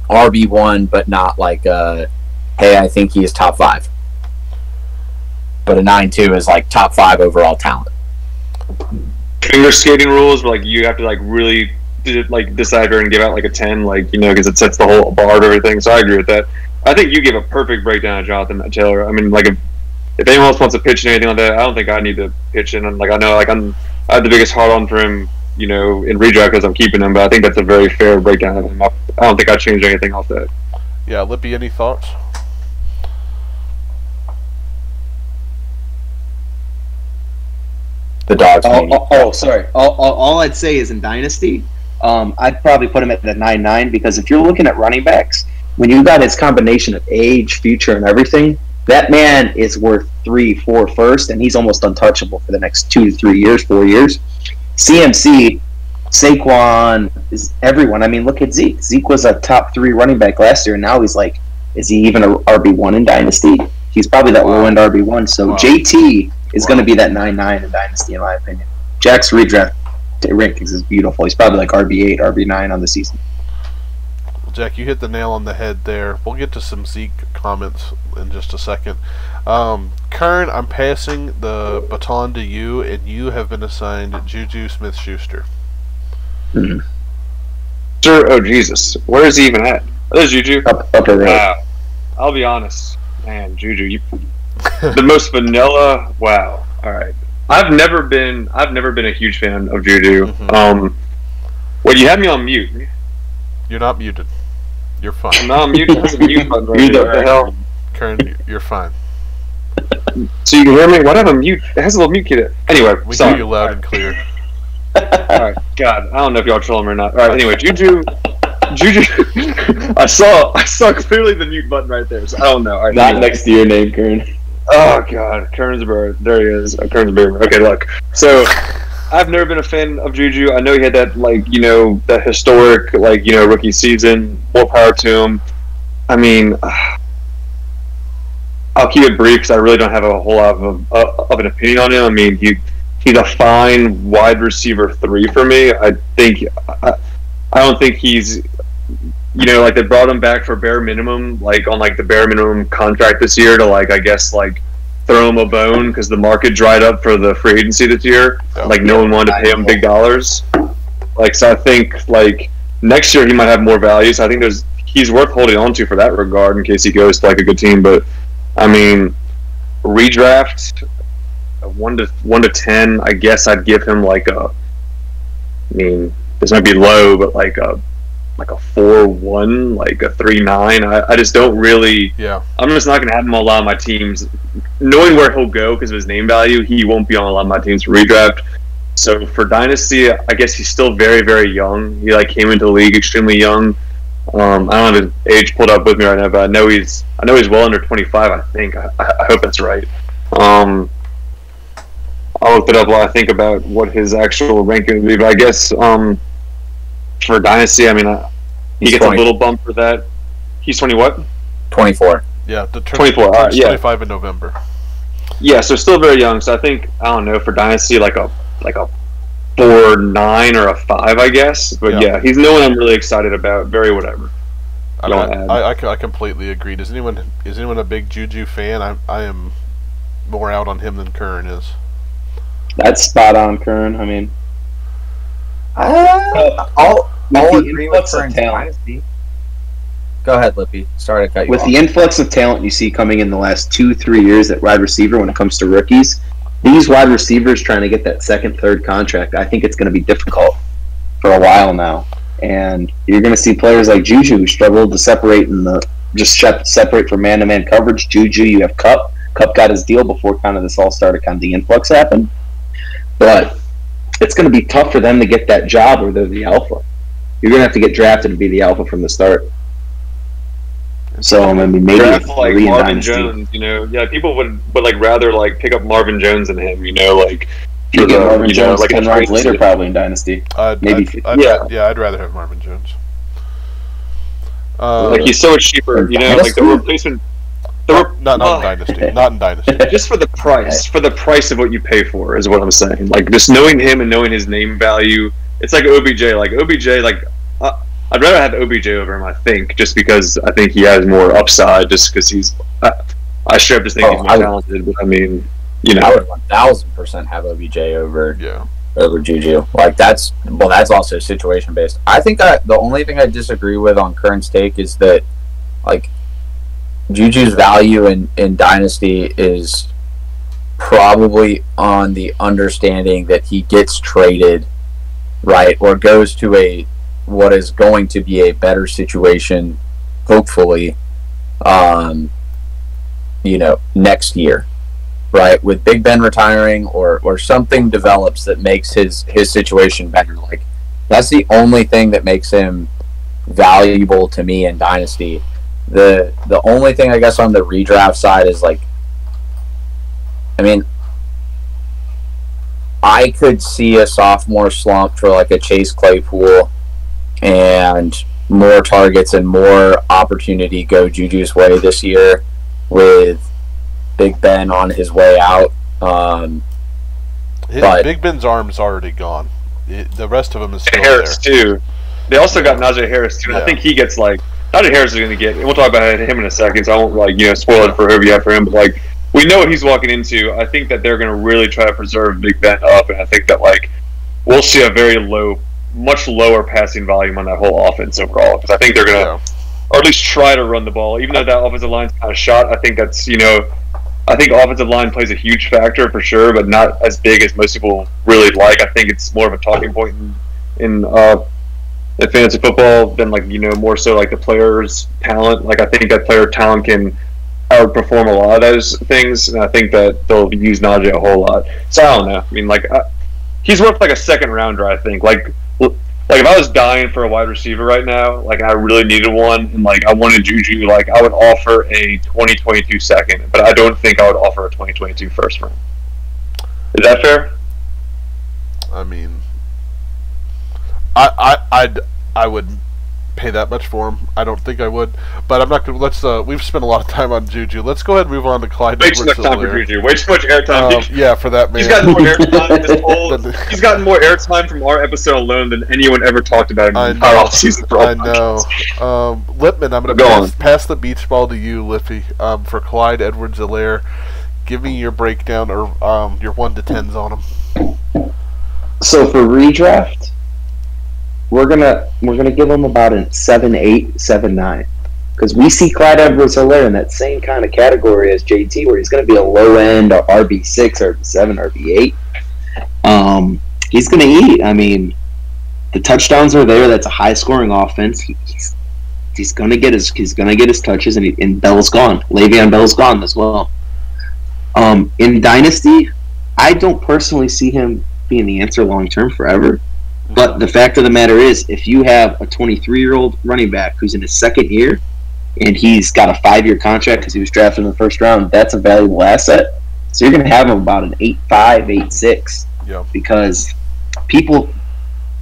RB1, but not like hey, I think he is top 5. But a 9-2 is like top 5 overall talent. Finger skating rules, where like you have to like really to like decipher and give out like a 10, like, you know, because it sets the whole bar of everything. So I agree with that. I think you gave a perfect breakdown of Jonathan Taylor. I mean, like if anyone else wants to pitch in anything like that, I don't think I need to pitch in. And like I know, like I have the biggest hard on for him, you know, in redraft because I'm keeping him. But I think that's a very fair breakdown of him. I don't think I changed anything off that. Yeah, Lippy, any thoughts? The dogs. Sorry. All I'd say is in Dynasty, I'd probably put him at the 9-9 because if you're looking at running backs, when you got his combination of age, future, and everything, that man is worth 3-4 first, and he's almost untouchable for the next 2 to 3 years, 4 years. CMC, Saquon, is everyone. I mean, look at Zeke. Zeke was a top 3 running back last year, and now he's like, is he even a RB1 in Dynasty? He's probably that low-end RB1. So JT is going to be that 9-9 in Dynasty, in my opinion. Jack's redraft rankings is beautiful. He's probably like RB8, RB9 on the season. Well, Jack, you hit the nail on the head there. We'll get to some Zeke comments in just a second. Curn, I'm passing the baton to you, and you have been assigned Juju Smith-Schuster. Mm-hmm. Sure. Oh, Jesus. Where is he even at? Oh, there's Juju. Upper right. Wow. I'll be honest. Man, Juju, you the most vanilla. Wow. All right. I've never been a huge fan of Juju. Mm-hmm. Well, you had me on mute. You're not muted. You're fine. I'm not muted. That's a mute button right there. What the hell? Curn, you're fine. So you can hear me? Why do I have a mute? It has a little mute key there. Anyway, We sorry. hear you loud and clear. All right. God, I don't know if y'all troll him or not. All right. Anyway, Juju. I saw clearly the mute button right there. So I don't know. All right, Not anyway. next to your name, Kern. Oh God, Kern's bird. There he is. Kern's bird. Okay, look. So I've never been a fan of Juju. I know he had that, like, you know, that historic, like, you know, rookie season. More power to him. I mean, I'll keep it brief because I really don't have a whole lot of an opinion on him. I mean, he's a fine wide receiver 3 for me. I don't think he's, you know, like, they brought him back for bare minimum, like on like the bare minimum contract this year to, like, I guess, like, throw him a bone because the market dried up for the free agency this year. Like, no one wanted to pay him big dollars. Like, so I think, like, next year he might have more value. So I think he's worth holding on to for that regard in case he goes to, like, a good team. But I mean, redraft 1 to 10. I guess I'd give him like a. I mean, this might be low, but like a 4-1, like a 3-9. I just don't really. Yeah. I'm just not going to have him on a lot of my teams. Knowing where he'll go because of his name value, he won't be on a lot of my teams for redraft. So for Dynasty, I guess he's still very, very young. He like came into the league extremely young. I don't have his age pulled up with me right now, but I know he's well under 25. I think. I hope that's right. I'll look it up while I think about what his actual ranking would be. But I guess for Dynasty, I mean, he gets 20. A little bump for that. He's 20 what? 24. Yeah, the 24. Yeah, 25 in November. Yeah, so still very young. So I think, I don't know, for Dynasty, like a 4-9 or a 5, I guess. But yeah, he's no one I'm really excited about. Very whatever. I completely agree. Is anyone a big Juju fan? I am more out on him than Curn is. That's spot on, Kern. I mean, I'll agree with Kern's Dynasty. Go ahead, Lippy. Sorry to cut you off. With the influx of talent you see coming in the last 2-3 years at wide receiver when it comes to rookies, these wide receivers trying to get that second, third contract, I think it's going to be difficult for a while now. And you're going to see players like Juju who struggle to separate separate from man-to-man coverage. Juju, you have Cup. Cup got his deal before kind of this all started, kind of the influx happened. But it's going to be tough for them to get that job where they're the alpha. You're going to have to get drafted to be the alpha from the start. So I mean, maybe draft like Marvin Jones, you know, people would like rather like pick up Marvin Jones than him, you know, like you get Marvin Jones like 10 rounds later, probably in Dynasty. I'd rather have Marvin Jones. Like he's so much cheaper, you know, like the replacement. Not in Dynasty. Not in Dynasty. Just for the price of what you pay for is what I'm saying. Like just knowing him and knowing his name value, it's like OBJ. Like OBJ, like. I'd rather have OBJ over him, I think, just because I think he has more upside, just because he's... I straight up just think he's more talented, but I mean, you know... I would 1,000% have OBJ over over Juju. Like that's also situation based. I think the only thing I disagree with on Kern's take is that like Juju's value in Dynasty is probably on the understanding that he gets traded, right, or goes to what is going to be a better situation, hopefully, next year, right, with Big Ben retiring or something develops that makes his situation better. Like that's the only thing that makes him valuable to me in Dynasty. The only thing I guess on the redraft side is like, I mean, I could see a sophomore slump for like a Chase Claypool and more targets and more opportunity go Juju's way this year with Big Ben on his way out. But Big Ben's arm's already gone. The rest of them is still Harris there. too. They also got Najee Harris too. And I think he gets like Najee Harris is going to get. And we'll talk about him in a second, so I won't spoil it for whoever you have for him. But like we know what he's walking into. I think that they're going to really try to preserve Big Ben up, and I think that like we'll see a very much lower passing volume on that whole offense overall. Because I think they're going to, or at least try to run the ball, even though that offensive line's kind of shot. I think that's I think offensive line plays a huge factor for sure, but not as big as most people really like. I think it's more of a talking point in fantasy football than more so like the player's talent. Like I think that player talent can outperform a lot of those things, and I think that they'll use Najee a whole lot. So I don't know. I mean, he's worth like a second rounder. I think like if I was dying for a wide receiver right now, like I really needed one, and like I wanted Juju, like I would offer a 2022 second, but I don't think I would offer a 2022 first round. Is that fair? I mean, I would pay that much for him. I don't think I would, but I'm not gonna. We've spent a lot of time on Juju. Let's go ahead and move on to Clyde. Way too much time for Juju. Way too much airtime. Yeah, for that man. He's gotten more airtime. He's gotten more airtime from our episode alone than anyone ever talked about in the entire offseason. I know. Lippman, I'm going to pass the beach ball to you, Liffy, for Clyde Edwards-Helaire. Give me your breakdown or your 1 to 10s on him. So for redraft, we're gonna give him about a 7.8, 7.9, because we see Clyde Edwards-Helaire in that same kind of category as JT, where he's gonna be a low end RB6, RB7, RB8. He's gonna eat. I mean, the touchdowns are there. That's a high scoring offense. He's gonna get his touches, and Bell's gone. Le'Veon Bell's gone as well. In Dynasty, I don't personally see him being the answer long term forever. But the fact of the matter is, if you have a 23-year-old running back who's in his second year and he's got a 5-year contract because he was drafted in the first round, that's a valuable asset. So you're going to have him about an 8.5, 8.6, because people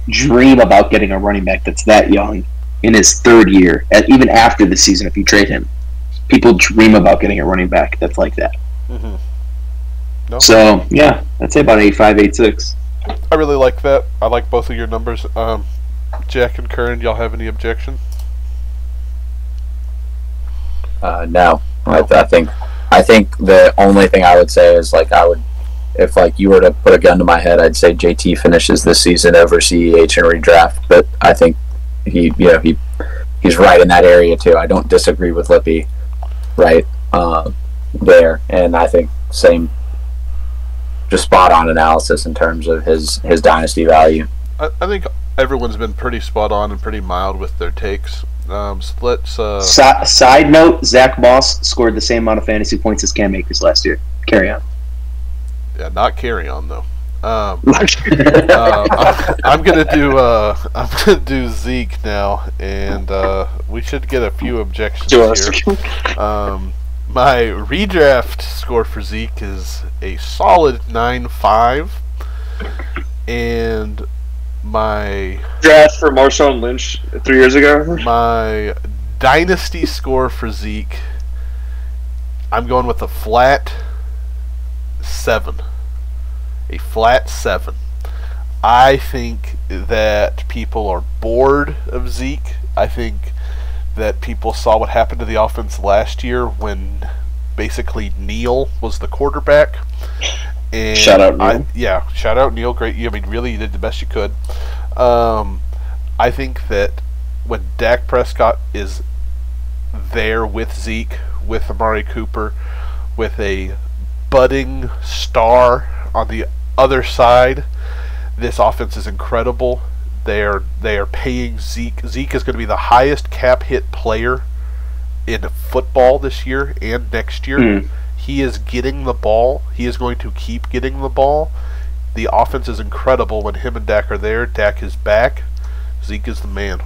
dream about getting a running back that's that young in his third year, even after the season if you trade him. People dream about getting a running back that's like that. Mm-hmm. Nope. So, yeah, I'd say about 8.5, 8.6. I really like that. I like both of your numbers. Jack and Curran, y'all have any objection? No. I think the only thing I would say is if you were to put a gun to my head, I'd say JT finishes this season over CEH and redraft. But I think he's right in that area too. I don't disagree with Lippy right there, and I think same. Just spot on analysis in terms of his dynasty value. I think everyone's been pretty spot on and pretty mild with their takes. So let's. Side note: Zach Moss scored the same amount of fantasy points as Cam Akers last year. Carry on. Yeah, not carry on though. I'm gonna do Zeke now, and we should get a few objections here. My redraft score for Zeke is a solid 9.5, and my draft for Marshawn Lynch 3 years ago. My dynasty score for Zeke, I'm going with a flat 7. A flat 7. I think that people are bored of Zeke. I think that people saw what happened to the offense last year when basically Neal was the quarterback, And Shout out Neil. Shout out Neil. Great. I mean, really, you did the best you could. I think that when Dak Prescott is there with Zeke, with Amari Cooper, with a budding star on the other side, this offense is incredible. They are paying Zeke. Zeke is going to be the highest cap hit player in football this year and next year. He is getting the ball. He is going to keep getting the ball. The offense is incredible when him and Dak are there. Dak is back. Zeke is the man.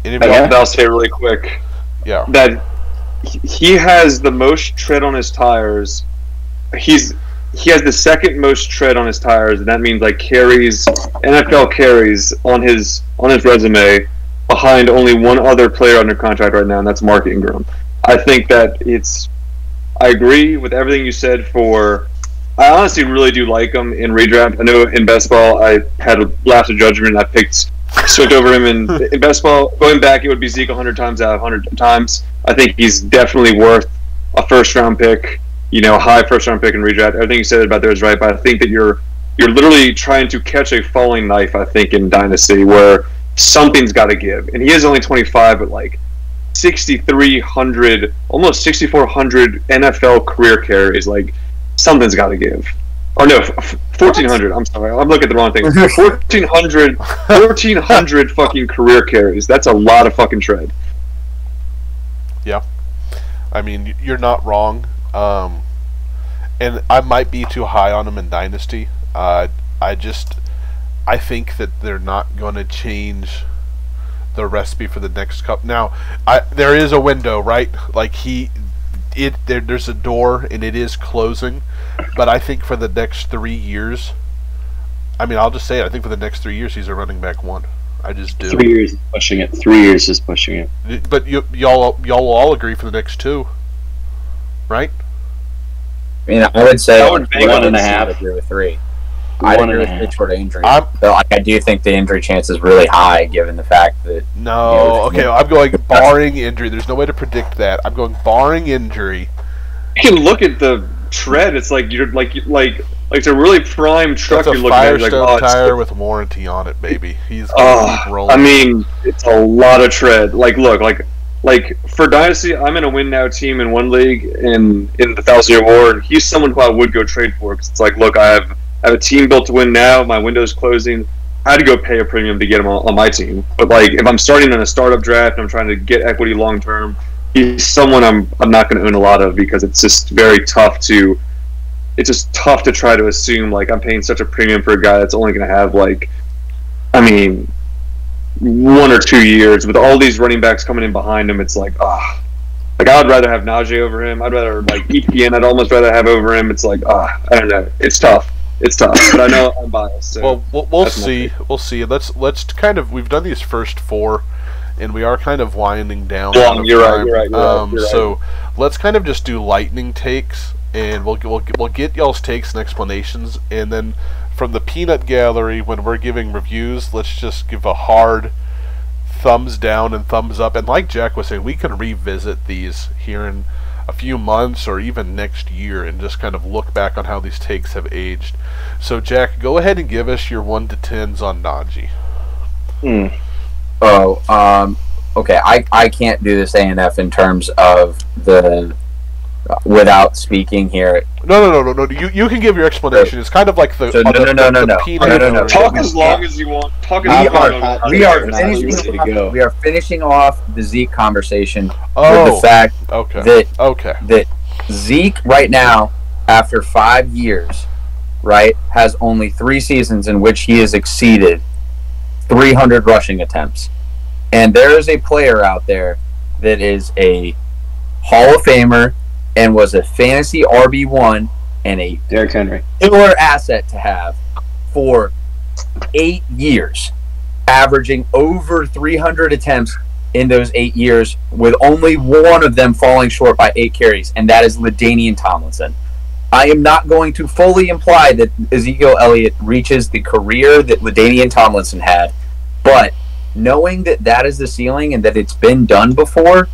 I'll say really quick. Yeah. That he has the most tread on his tires. He has the second most tread on his tires, and that means like carries, NFL carries on his resume, behind only one other player under contract right now, and that's Mark Ingram. I think that I agree with everything you said I honestly really do like him in redraft. I know in best ball I had a lapse of judgment and I picked Swift over him, in best ball, going back, it would be Zeke 100 times out of 100 times. I think he's definitely worth a first-round pick, high first-round pick in redraft. Everything you said about there is right, but I think that you're literally trying to catch a falling knife, I think, in Dynasty, where something's got to give. And he is only 25, but like 6,300, almost 6,400 NFL career carries. Like, something's got to give. Or no, 1,400. I'm sorry, I'm looking at the wrong thing. 1,400 fucking career carries. That's a lot of fucking tread. Yeah, I mean, you're not wrong. And I might be too high on him in Dynasty. I think that they're not going to change the recipe for the next cup. Now, there is a window, right? Like there's a door and it is closing, but I think for the next 3 years, I mean, I'll just say it, I think for the next 3 years he's a running back one. I just do. 3 years is pushing it. 3 years is pushing it. But y'all will all agree for the next two, right? I mean, I would say 1.5. I'd agree with 3. I'd agree with 3 toward injury. I do think the injury chance is really high, given the fact that. I'm going barring injury. There's no way to predict that. I'm going barring injury. You can look at the tread. It's like you're like it's a really prime truck. It's a you're looking at. Firestone tire with warranty on it, baby. He's gonna keep rolling. I mean, it's a lot of tread. Like, look, like for Dynasty, I'm in a win now team in one league in the 1,000-year war, and he's someone who I would go trade for, because it's like, look, I have a team built to win now. My window's closing. I had to go pay a premium to get him on my team. But like, if I'm starting in a startup draft and I'm trying to get equity long term, he's someone I'm not going to own a lot of, because it's just very tough to. It's just tough to try to assume like I'm paying such a premium for a guy that's only going to have 1 or 2 years with all these running backs coming in behind him. It's like like I would rather have Najee over him. I'd rather EPN. I'd almost rather have over him. It's like I don't know. It's tough. But I know I'm biased. So well, we'll see. We'll see. Let's kind of. We've done these first 4, and we are kind of winding down. You're right. So let's kind of just do lightning takes, and we'll get y'all's takes and explanations, and then from the peanut gallery, when we're giving reviews, let's just give a hard thumbs down and thumbs up. And like Jack was saying, we can revisit these here in a few months or even next year and just kind of look back on how these takes have aged. So Jack, go ahead and give us your 1 to 10s on Najee. Okay. I can't do this A&F in terms of the without speaking here. No. You can give your explanation. It's kind of like the no. Talk as long as you want. We are finishing off the Zeke conversation with the fact that Zeke right now, after 5 years, right, has only 3 seasons in which he has exceeded 300 rushing attempts. And there is a player out there that is a Hall of Famer and was a fantasy RB1 and a Derrick Henry killer asset to have for 8 years, averaging over 300 attempts in those 8 years, with only one of them falling short by 8 carries, and that is LaDainian Tomlinson. I am not going to fully imply that Ezekiel Elliott reaches the career that LaDainian Tomlinson had, but knowing that that is the ceiling and that it's been done before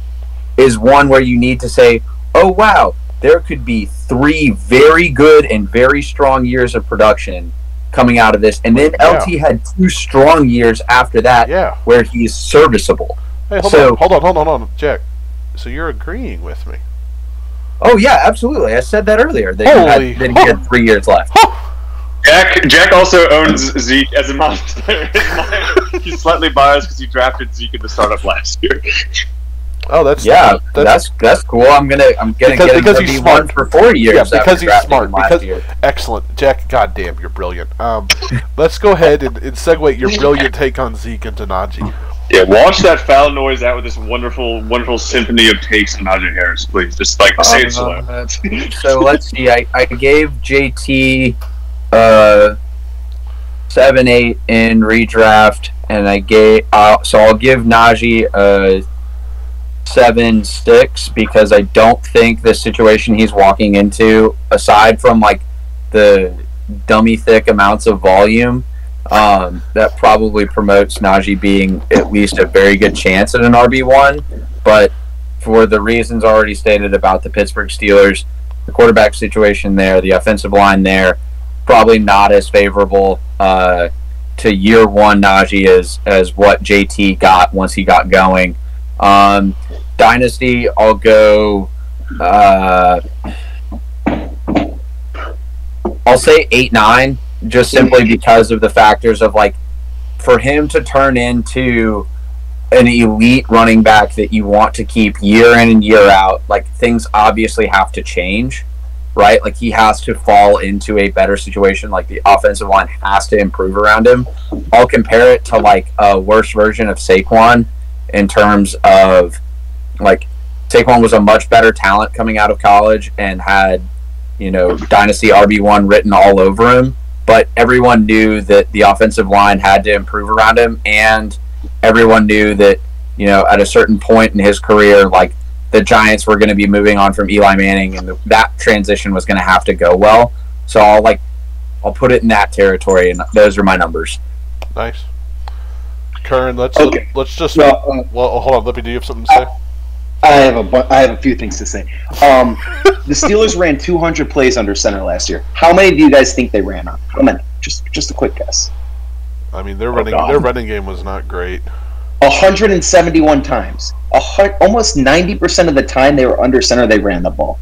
is one where you need to say, oh wow, there could be 3 very good and very strong years of production coming out of this, and then LT had 2 strong years after that where he's serviceable. Hey, hold on, Jack. So you're agreeing with me? Oh yeah, absolutely. I said that earlier. That he had 3 years left. Jack also owns Zeke as a monster. He's slightly biased because he drafted Zeke in the startup last year. Oh, that's cool. I'm gonna get him to be one for 4 years. Yeah, because he's smart. Excellent, Jack. Goddamn, you're brilliant. Let's go ahead and segue your brilliant take on Zeke into Najee. Yeah, wash that foul noise out with this wonderful, wonderful symphony of takes on Najee Harris, please. Just like say it slow. So let's see. I gave JT 7-8 in redraft, and I gave so I'll give Najee 7-6 because I don't think the situation he's walking into, aside from like the dummy thick amounts of volume, that probably promotes Najee being at least a very good chance at an RB1. But for the reasons already stated about the Pittsburgh Steelers, the quarterback situation there, the offensive line there, probably not as favorable to year one Najee as what JT got once he got going. Dynasty, I'll go I'll say 8-9, just simply because of the factors of like, for him to turn into an elite running back that you want to keep year in and year out, like things obviously have to change, right? Like he has to fall into a better situation. Like the offensive line has to improve around him. I'll compare it to like a worse version of Saquon in terms of like Saquon was a much better talent coming out of college and had, you know, Dynasty RB1 written all over him, but everyone knew that the offensive line had to improve around him, and everyone knew that, you know, at a certain point in his career, like the Giants were going to be moving on from Eli Manning, and that transition was going to have to go well. So I'll put it in that territory, and those are my numbers. Nice. Curn, let's just well, hold on, Lippy, do you have something to say? I have a few things to say. The Steelers ran 200 plays under center last year. How many do you guys think they ran on? How many? Just a quick guess. I mean, their running game was not great. 171 times. Almost 90% of the time they were under center, they ran the ball.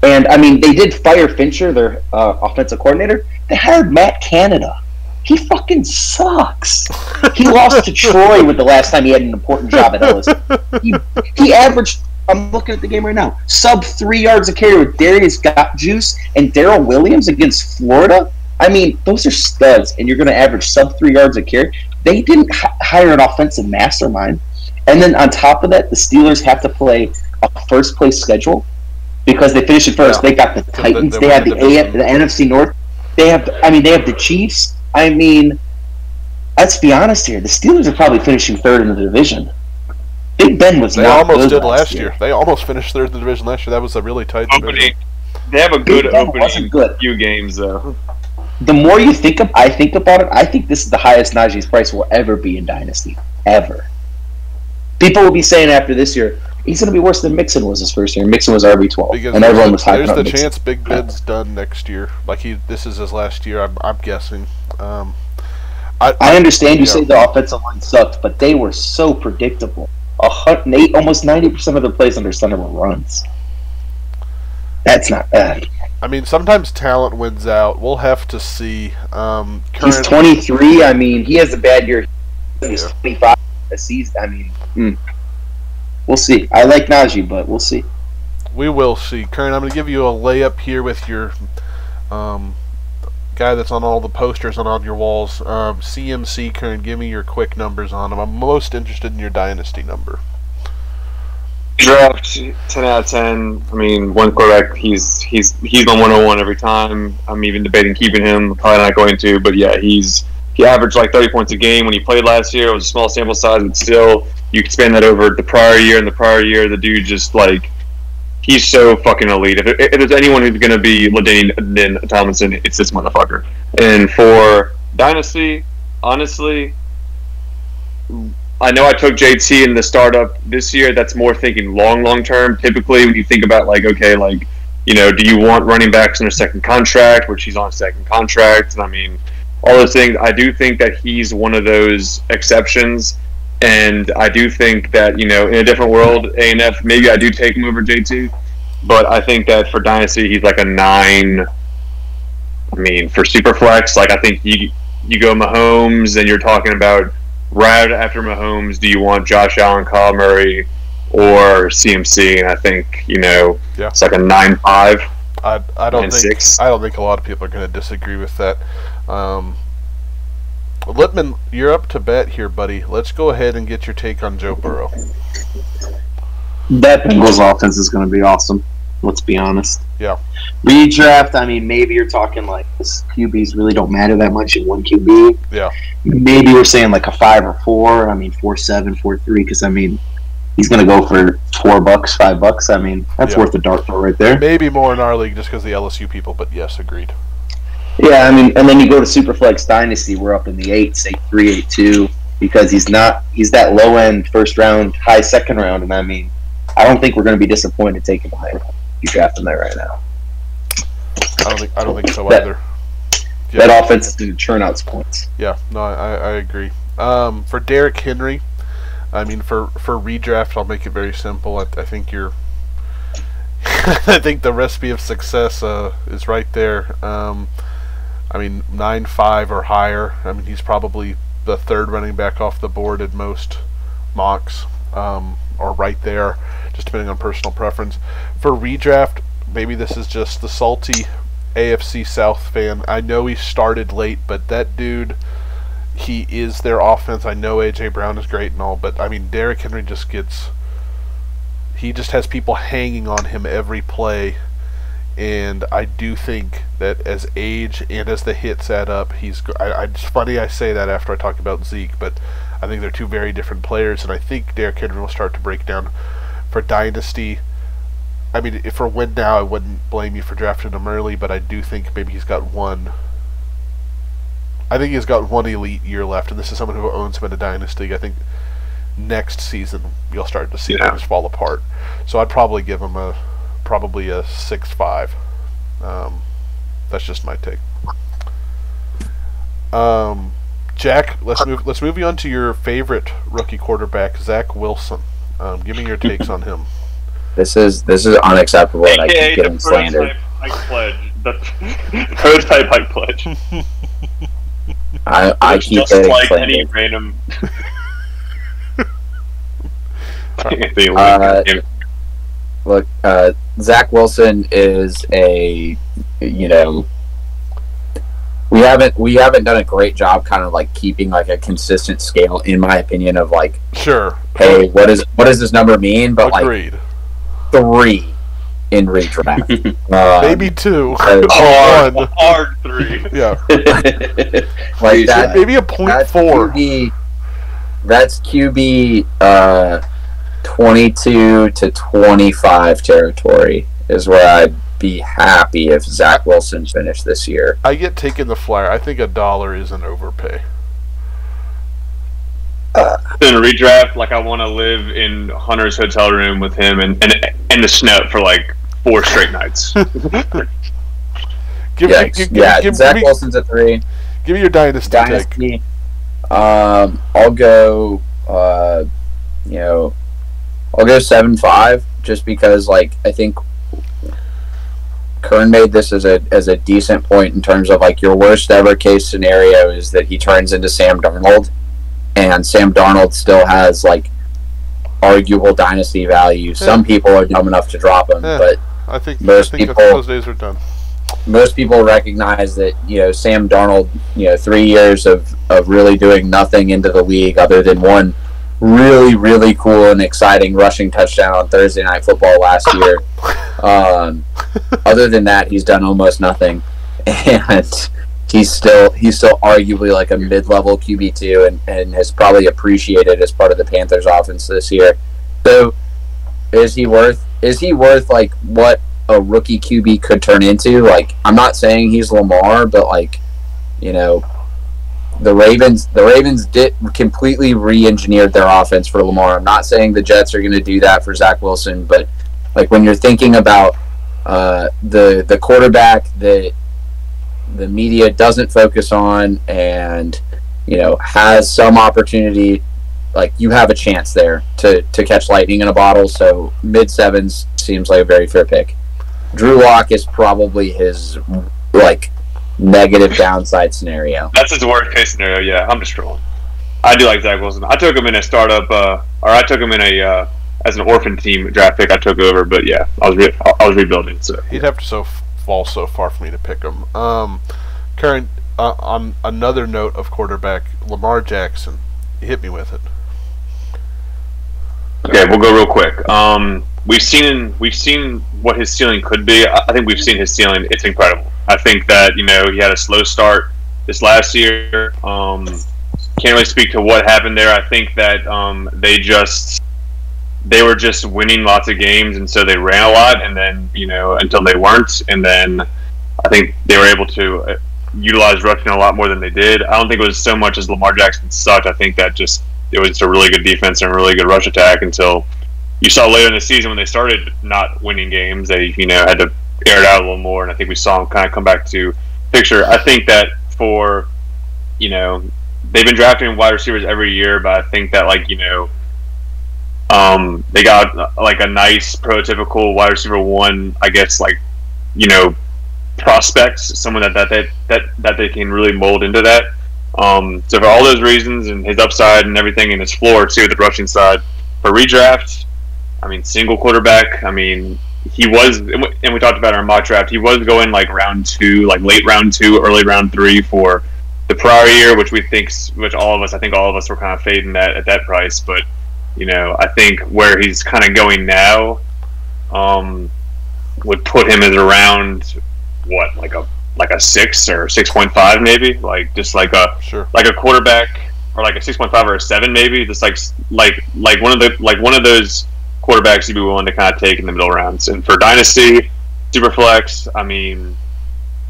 And, I mean, they did fire Fincher, their offensive coordinator. They hired Matt Canada. He fucking sucks. He lost to Troy with the last time he had an important job at LSU. He averaged, I'm looking at the game right now, sub 3 yards a carry with Darius Juice and Darrell Williams against Florida. I mean, those are studs, and you're going to average sub 3 yards a carry. They didn't hire an offensive mastermind. And then on top of that, the Steelers have to play a first-place schedule because they finished it first. Yeah. They got the Titans. They have the NFC North. They have the Chiefs. I mean, let's be honest here. The Steelers are probably finishing third in the division. Big Ben was not good. They almost did last year. They almost finished third in the division last year. That was a really tight division. They have a good opening few games, though. The more I think about it, I think this is the highest Najee's price will ever be in Dynasty. Ever. People will be saying after this year, he's going to be worse than Mixon was his first year. Mixon was RB12. Because and everyone was hyping up There's the chance Big Ben's done next year. Like this is his last year, I'm guessing. I understand you say the offensive line sucked, but they were so predictable. Almost 90% of their plays under center were runs. That's not bad. I mean, sometimes talent wins out. We'll have to see. He's 23. I mean, he has a bad year. He's 25 a season. I mean, we'll see. I like Najee, but we'll see. We will see. Curn, I'm going to give you a layup here with your guy that's on all the posters and on your walls. CMC, Curn, give me your quick numbers on him. I'm most interested in your Dynasty number. Draft 10 out of 10. I mean, one quarterback, he's on 101 every time. I'm even debating keeping him. Probably not going to, but yeah, he averaged like 30 points a game when he played last year. It was a small sample size, but still, you expand that over the prior year, and the prior year, the dude just like, he's so fucking elite. If there's anyone who's going to be LaDainian Tomlinson, it's this motherfucker. And for Dynasty, honestly, I know I took JT in the startup this year. That's more thinking long term. Typically, when you think about like, okay, like do you want running backs in a second contract, which he's on a second contract? And I mean, all those things. I do think that he's one of those exceptions. And I do think that, in a different world, A&F, maybe I do take him over JT. But I think that for Dynasty, he's like a 9. I mean, for Superflex, like I think you go Mahomes, and you're talking about right after Mahomes, do you want Josh Allen, Kyle Murray, or CMC? And I think, it's like a 9-5. I don't think a lot of people are going to disagree with that. Lippman, you're up to bat here, buddy. Let's go ahead and get your take on Joe Burrow. That Bengals offense is going to be awesome. Let's be honest. Yeah. Redraft, I mean, maybe you're talking like this QBs really don't matter that much in one QB. Yeah. Maybe we're saying like a 5 or 4. I mean, 4.7, 4.3, because I mean, he's going to go for $4, $5. I mean, that's worth a dart throw right there. Maybe more in our league just because of the LSU people, but yes, agreed. Yeah, I mean, and then you go to Superflex Dynasty, we're up in the 8s, 8.3, 8.2, because he's that low end first round, high second round, and I mean, I don't think we're going to be disappointed taking behind him. You draft him there right now. I don't think so either. That offense is going to churn out points. Yeah, no, I agree. For Derrick Henry, I mean, for redraft, I'll make it very simple. I think you're. I think the recipe of success is right there. I mean, 9.5 or higher. I mean, he's probably the third running back off the board in most mocks, or right there, just depending on personal preference. For redraft, maybe this is just the salty AFC South fan. I know he started late, but that dude, he is their offense. I know A.J. Brown is great and all, but I mean, Derrick Henry just has people hanging on him every play. And I do think that as age and as the hits add up, it's funny I say that after I talk about Zeke, but I think they're two very different players, and I think Derrick Henry will start to break down. For Dynasty, I mean, if for win now, I wouldn't blame you for drafting him early, but I do think maybe he's got one. I think he's got one elite year left, and this is someone who owns him in a Dynasty. I think next season you'll start to see things fall apart. So I'd probably give him probably a 6.5. That's just my take. Jack, let's move you on to your favorite rookie quarterback, Zach Wilson. Give me your takes on him. This is unacceptable, and I keep getting slandered. The prototype Hike Pledge. I keep just getting like slandered. any random. Look, Zach Wilson is a, we haven't done a great job kind of like keeping like a consistent scale, in my opinion, of like, sure, hey, what does this number mean? But agreed. Like 3 in redraft, maybe 2, hard 3, yeah, like that, maybe a 0.4. That's QB 22 to 25 territory is where I'd be happy if Zach Wilson finished this year. I get taking the flyer. I think $1 is an overpay. In a redraft, like I want to live in Hunter's hotel room with him and the snow for like 4 straight nights. Zach Wilson's a 3. Give me your dynasty take. I'll go. I'll go 7.5 just because, like, I think Curn made this as a decent point in terms of like your worst ever case scenario is that he turns into Sam Darnold, and Sam Darnold still has like arguable dynasty value. Some people are dumb enough to drop him, but I think those days are done. Most people recognize that Sam Darnold, 3 years of really doing nothing into the league other than one really, really cool and exciting rushing touchdown on Thursday Night Football last year. Other than that, he's done almost nothing, and he's still arguably like a mid-level QB2, and has probably appreciated as part of the Panthers offense this year. So, is he worth like what a rookie QB could turn into? Like, I'm not saying he's Lamar, but like, the Ravens did completely re-engineered their offense for Lamar. I'm not saying the Jets are going to do that for Zach Wilson, but like when you're thinking about the quarterback that the media doesn't focus on, and has some opportunity. Like, you have a chance there to catch lightning in a bottle. So mid sevens seems like a very fair pick. Drew Lock is probably his negative downside scenario. That's his worst case scenario. Yeah, I'm just trolling. I do like Zach Wilson. I took him in a startup, or I took him in a as an orphan team draft pick. I took over, but yeah, I was rebuilding. So he'd have to fall so far for me to pick him. Current on another note of quarterback, Lamar Jackson. Hit me with it. Okay, we'll go real quick. We've seen what his ceiling could be. I think we've seen his ceiling. It's incredible. I think that he had a slow start this last year. Can't really speak to what happened there. I think that they were just winning lots of games, and so they ran a lot, and then until they weren't, and then I think they were able to utilize rushing a lot more than they did. I don't think it was so much as Lamar Jackson sucked. I think that it was a really good defense and a really good rush attack until you saw later in the season when they started not winning games. They had to air it out a little more, and I think we saw them kind of come back to picture. I think that for they've been drafting wide receivers every year, but I think that they got a nice prototypical wide receiver one, I guess, prospects, someone that they can really mold into that. So for all those reasons, and his upside and everything, and his floor too, the rushing side, for redraft, single quarterback. He was, and we talked about our mock draft. He was going round 2, late round 2, early round 3 for the prior year, which I think all of us were kind of fading that at that price. But I think where he's kind of going now would put him as around a 6 or 6.5 maybe, a quarterback, or a 6.5 or a 7 maybe, just one of those quarterbacks you'd be willing to kind of take in the middle rounds. And for Dynasty, Superflex,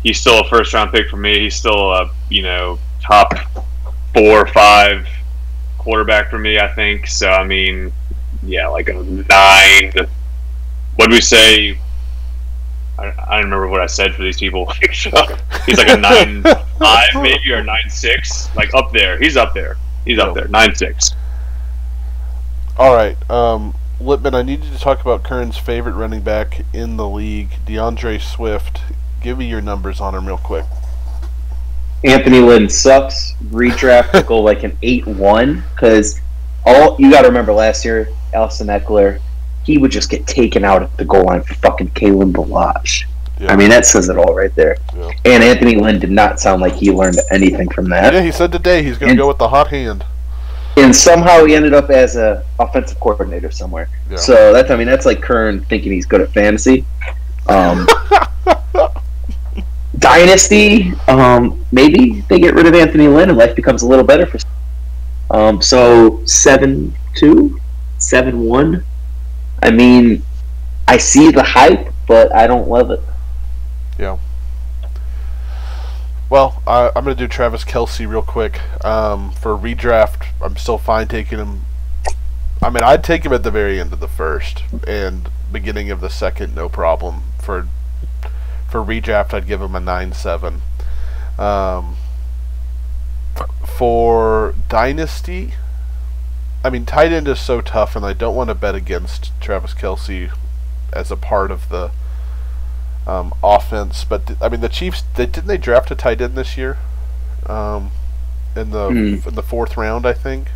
he's still a first round pick for me. He's still a top 4 or 5 quarterback for me, I think. So a 9. What did we say? I don't remember what I said for these people. He's like a 9.5 maybe, or 9.6, up there. He's up there. 9.6. All right, Lippman, I need you to talk about Kern's favorite running back in the league, Deandre Swift. Give me your numbers on him real quick. Anthony Lynn sucks. Redraft to go an 8-1, because you got to remember last year, Austin Eckler, he would just get taken out at the goal line for fucking Kalen Balazs. Yeah. That says it all right there. Yeah. And Anthony Lynn did not sound like he learned anything from that. Yeah, he said today he's going to go with the hot hand. And somehow he ended up as a offensive coordinator somewhere. Yeah. So that's like Kern thinking he's good at fantasy. Dynasty, maybe they get rid of Anthony Lynn and life becomes a little better for. So 7-2, 7-1. I see the hype, but I don't love it. Yeah. Well, I'm going to do Travis Kelce real quick. For redraft, I'm still fine taking him. I'd take him at the very end of the first and beginning of the second, no problem. For redraft, I'd give him a 9.7. For Dynasty, tight end is so tough, and I don't want to bet against Travis Kelce as a part of the offense. But the Chiefs, didn't they draft a tight end this year? In the 4th round, I think.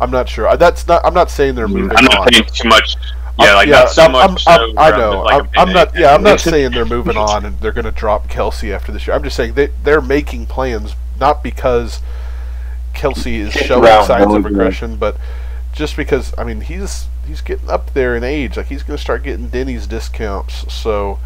I'm not sure. I'm not saying they're moving on. I'm not saying too much. Not so much. I know. I'm not. Yeah, I'm not saying they're moving on and they're going to drop Kelce after this year. I'm just saying they're making plans, not because Kelce is showing signs of aggression, but just because he's getting up there in age. He's going to start getting Denny's discounts. So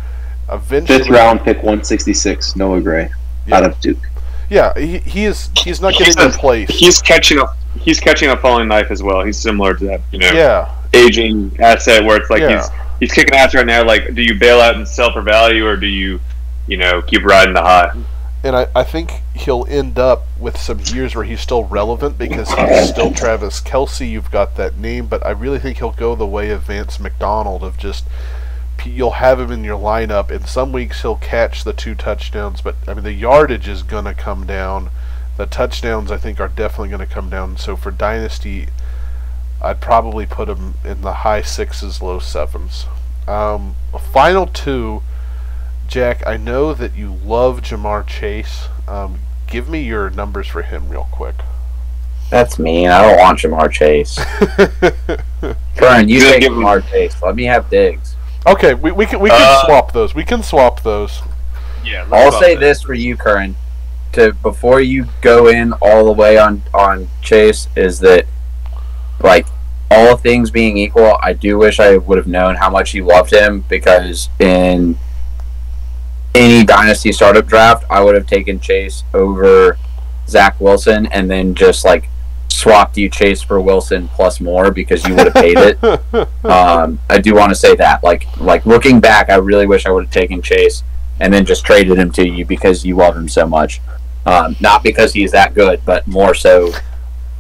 eventually, 5th round pick 166, Noah Gray, out of Duke. Yeah, he's not getting replaced. He's catching a falling knife as well. He's similar to that, Yeah. Aging asset where it's he's kicking ass right now. Do you bail out and sell for value, or do you keep riding the high? And I think he'll end up with some years where he's still relevant because he's still Travis Kelce. You've got that name, but I really think he'll go the way of Vance McDonald, of just you'll have him in your lineup. In some weeks he'll catch the 2 touchdowns, but I mean the yardage is going to come down. The touchdowns I think are definitely going to come down. So for Dynasty, I'd probably put him in the high 6s, low 7s. Final 2, Jack. I know that you love Jamar Chase. Give me your numbers for him real quick. That's mean. I don't want Jamar Chase. Curn, you take Jamar Chase. Let me have Diggs. Okay, we can swap those. We can swap those. Yeah. I'll say this for you, Curn. Before you go in all the way on Chase, is that, like, all things being equal, I do wish I would have known how much you loved him, because in any Dynasty startup draft, I would have taken Chase over Zach Wilson and then just, like, swapped you Chase for Wilson plus more because you would have paid it. I do want to say that. Like looking back, I really wish I would have taken Chase and then just traded him to you because you love him so much. Not because he's that good, but more so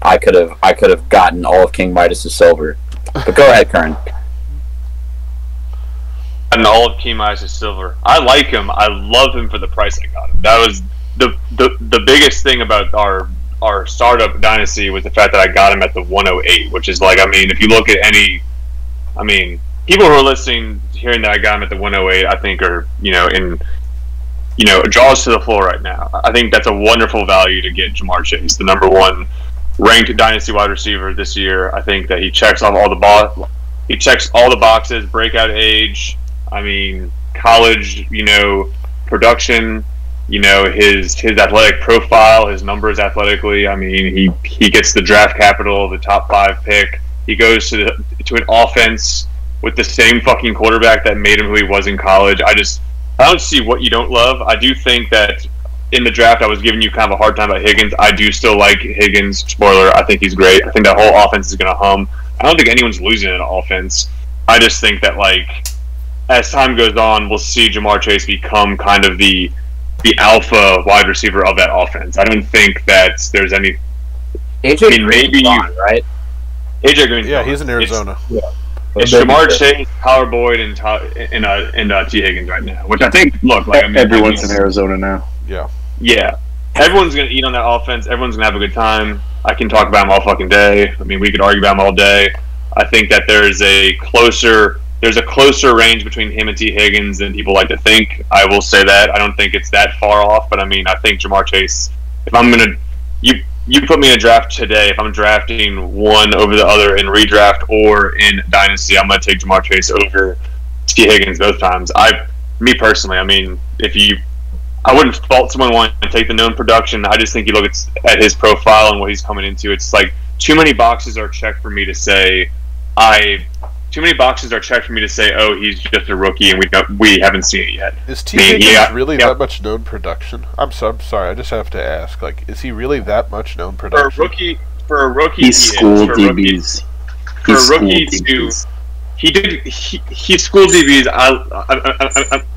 I could have gotten all of King Midas' silver. But go ahead, Curn. And all of King Midas' silver. I like him. I love him for the price I got him. That was the biggest thing about our startup Dynasty was the fact that I got him at the 108, which is like, I mean, if you look at any, I mean, people who are listening, hearing that I got him at the 108, I think are, jaws to the floor right now. I think that's a wonderful value to get Jamar Chase, the number 1 ranked Dynasty wide receiver this year. I think that he checks off all the boxes, breakout age, I mean, college, production, his athletic profile, his numbers athletically. I mean, he gets the draft capital, the top 5 pick. He goes to an offense with the same fucking quarterback that made him who he was in college. I don't see what you don't love. I do think that in the draft I was giving you kind of a hard time about Higgins. I do still like Higgins. Spoiler, I think he's great. I think that whole offense is going to hum. I don't think anyone's losing an offense. I just think that, like, as time goes on, we'll see Jamar Chase become kind of the alpha wide receiver of that offense. I don't think that there's any. AJ Green's gone, right? AJ Green's yeah, gone. He's in Arizona. It's Jamar Chase, Howard Boyd, and T. Higgins right now. Which I think, look, like, I mean, everyone's in Arizona now. Yeah. Yeah. Everyone's gonna eat on that offense. Everyone's gonna have a good time. I can talk about him all fucking day. I mean, we could argue about him all day. I think that there's a closer range between him and T. Higgins than people like to think. I will say that. I don't think it's that far off, but I mean, I think Jamar Chase, if I'm going to, you put me in a draft today, if I'm drafting one over the other in redraft or in Dynasty, I'm going to take Jamar Chase over T. Higgins both times. Me personally, I mean, I wouldn't fault someone wanting to take the known production. I just think you look at his profile and what he's coming into, it's like too many boxes are checked for me to say, oh, he's just a rookie and we haven't seen it yet. Is T. Higgins really that much known production? I'm sorry, I just have to ask. Like, is he really that much known production? For a rookie, he's schooled DBs. For a rookie to, he schooled DBs.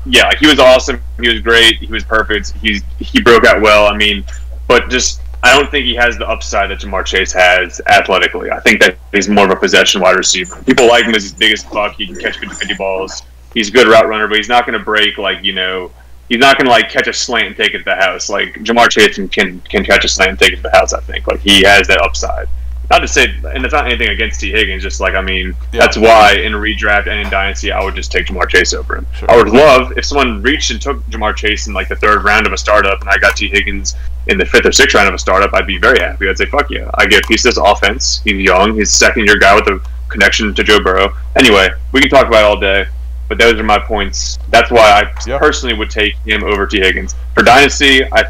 Yeah, like, he was awesome. He was great. He was perfect. He broke out well. I mean, but just, I don't think he has the upside that Jamar Chase has athletically. I think that he's more of a possession wide receiver. People like him as his biggest buck. He can catch 50-50 balls. He's a good route runner, but he's not going to break, like, he's not going to, like, catch a slant and take it to the house. Like, Jamar Chase can catch a slant and take it to the house, I think. Like, he has that upside. Not to say, and it's not anything against T. Higgins, just like, I mean, That's why in redraft and in Dynasty, I would just take Jamar Chase over him. Sure. I would love if someone reached and took Jamar Chase in, like, the 3rd round of a startup and I got T. Higgins in the 5th or 6th round of a startup, I'd be very happy. I'd say, fuck yeah. I get a piece of this offense. He's young. He's a 2nd-year guy with a connection to Joe Burrow. Anyway, we can talk about it all day, but those are my points. That's why I personally would take him over T. Higgins. For Dynasty, I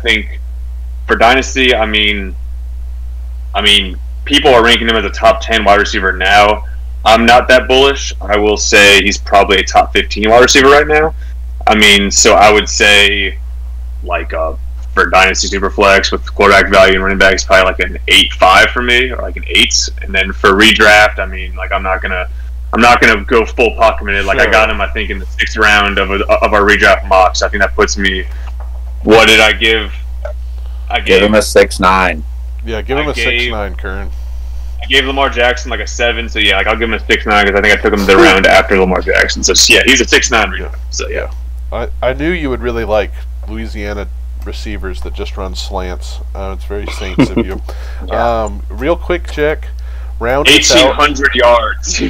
mean, people are ranking him as a top 10 wide receiver now. I'm not that bullish. I will say he's probably a top 15 wide receiver right now. I mean, so I would say, like, for Dynasty Superflex with quarterback value and running back, it's probably like an 8.5 for me, or like an 8. And then for redraft, I mean, like, I'm not gonna go full pot committed. Like, I got him, I think, in the 6th round of our redraft mocks. I think that puts me. What did I give? Give him a 6.9. Yeah, give him a 6.9, Curn. I gave Lamar Jackson like a 7, so yeah, like I'll give him a 6.9 because I think I took him the round after Lamar Jackson. So yeah, he's a 6.9 redraft. So yeah. I knew you would really like Louisiana receivers that just run slants. It's very Saints of you. Real quick, Jack. Round 1,800 yards.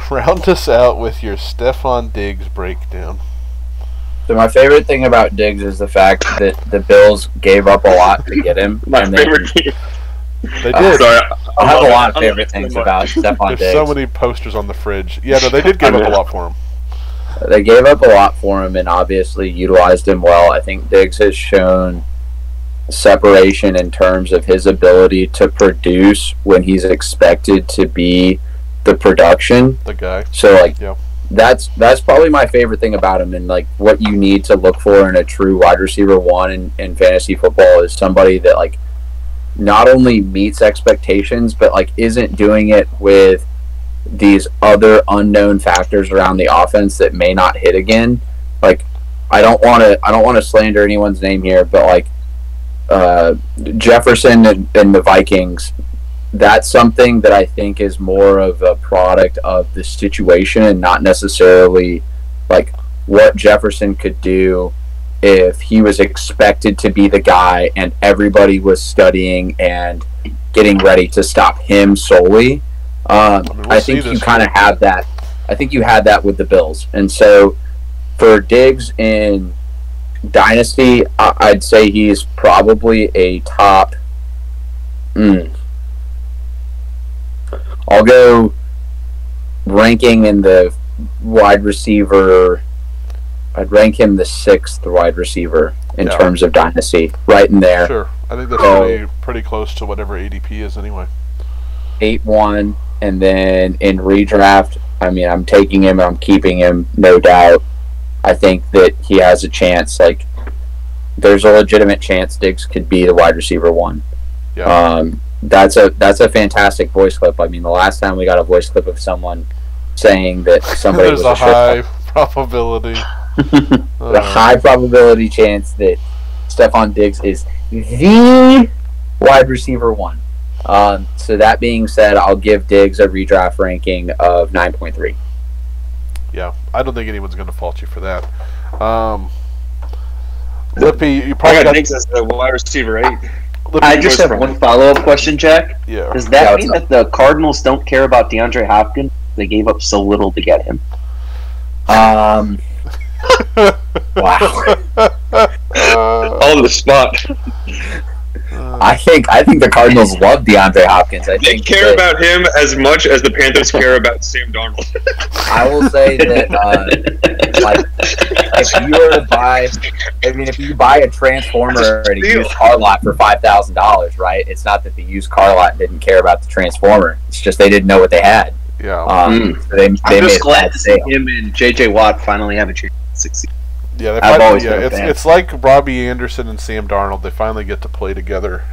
round us out with your Stephon Diggs breakdown. So my favorite thing about Diggs is the fact that the Bills gave up a lot to get him. My favorite team. They did. Sorry, I have a lot of favorite things about Stephon Diggs. There's so many posters on the fridge. Yeah, no, they did give up a lot for him. They gave up a lot for him and obviously utilized him well. I think Diggs has shown separation in terms of his ability to produce when he's expected to be the production. The guy. So, like, that's probably my favorite thing about him, and, like, what you need to look for in a true wide receiver one in fantasy football is somebody that, like, not only meets expectations, but, like, isn't doing it with these other unknown factors around the offense that may not hit again. Like, I don't want to slander anyone's name here, but like Jefferson and the Vikings, that's something that I think is more of a product of the situation and not necessarily like what Jefferson could do if he was expected to be the guy and everybody was studying and getting ready to stop him solely. I think you kind of had that. I think you had that with the Bills. And so for Diggs in Dynasty, I'd say he's probably a top... I'll go ranking in the wide receiver... I'd rank him the 6th wide receiver in terms of Dynasty. Right in there. Sure. I think that's pretty close to whatever ADP is anyway. 8-1. And then in redraft, I mean, I'm taking him and I'm keeping him, no doubt. I think that he has a chance. Like, there's a legitimate chance Diggs could be the wide receiver 1. Yeah. That's a fantastic voice clip. I mean, the last time we got a voice clip of someone saying that somebody there's was a high probability. The high probability chance that Stephon Diggs is the wide receiver 1. So that being said, I'll give Diggs a redraft ranking of 9.3. Yeah, I don't think anyone's going to fault you for that. Lippy, you probably got Diggs as the wide receiver 8. Lippy, I just have one follow-up question, Jack. Yeah. Does that mean that the Cardinals don't care about DeAndre Hopkins? They gave up so little to get him. Wow. On the spot. I think the Cardinals love DeAndre Hopkins. They care about him as much as the Panthers care about Sam Darnold. I will say that, like, if you were to buy, if you buy a transformer at a used car lot for $5,000, right? It's not that the used car lot didn't care about the transformer. It's just they didn't know what they had. Yeah. So they I'm made just a glad bad to see sale. him and J.J. Watt finally have a chance to succeed. Yeah, I've always been a fan. It's like Robbie Anderson and Sam Darnold. They finally get to play together.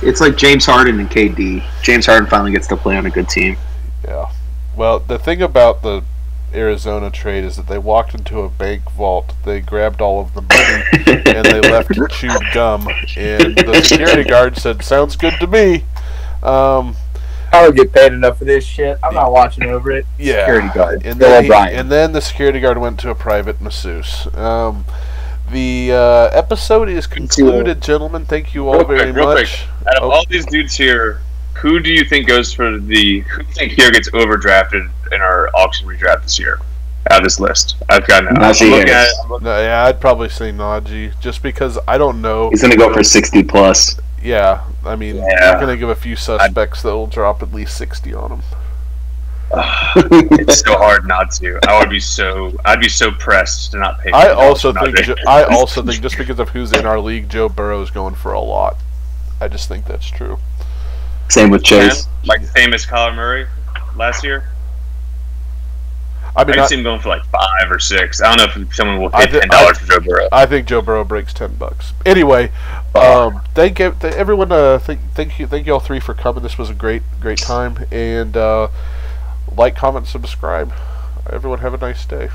It's like James Harden and KD. James Harden finally gets to play on a good team. Yeah. Well, the thing about the Arizona trade is that they walked into a bank vault, they grabbed all of the money, and they left chewed gum. And the security guard said, "Sounds good to me." I don't get paid enough for this shit. I'm not watching over it. Yeah. Security guard. And Bill then, O'Brien. the security guard went to a private masseuse. The episode is concluded, gentlemen. Thank you all very much. Out of all these dudes here, who do you think goes for who do you think here gets overdrafted in our auction redraft this year? Out of this list, I've got Yeah, I'd probably say Najee, just because I don't know. He's gonna go for 60 plus. Yeah, I mean, you're gonna give a few suspects that will drop at least 60 on him. It's so hard not to. I'd be so pressed to not pay. I also think just because of who's in our league, Joe Burrow's going for a lot. I just think that's true. Same with Chase. Like the famous Kyler Murray last year. I mean, I see him going for like 5 or 6. I don't know if someone will pay $10 for Joe Burrow. I think Joe Burrow breaks $10. Anyway, thank everyone. Thank you all three for coming. This was a great time. And like, comment, subscribe. Everyone have a nice day.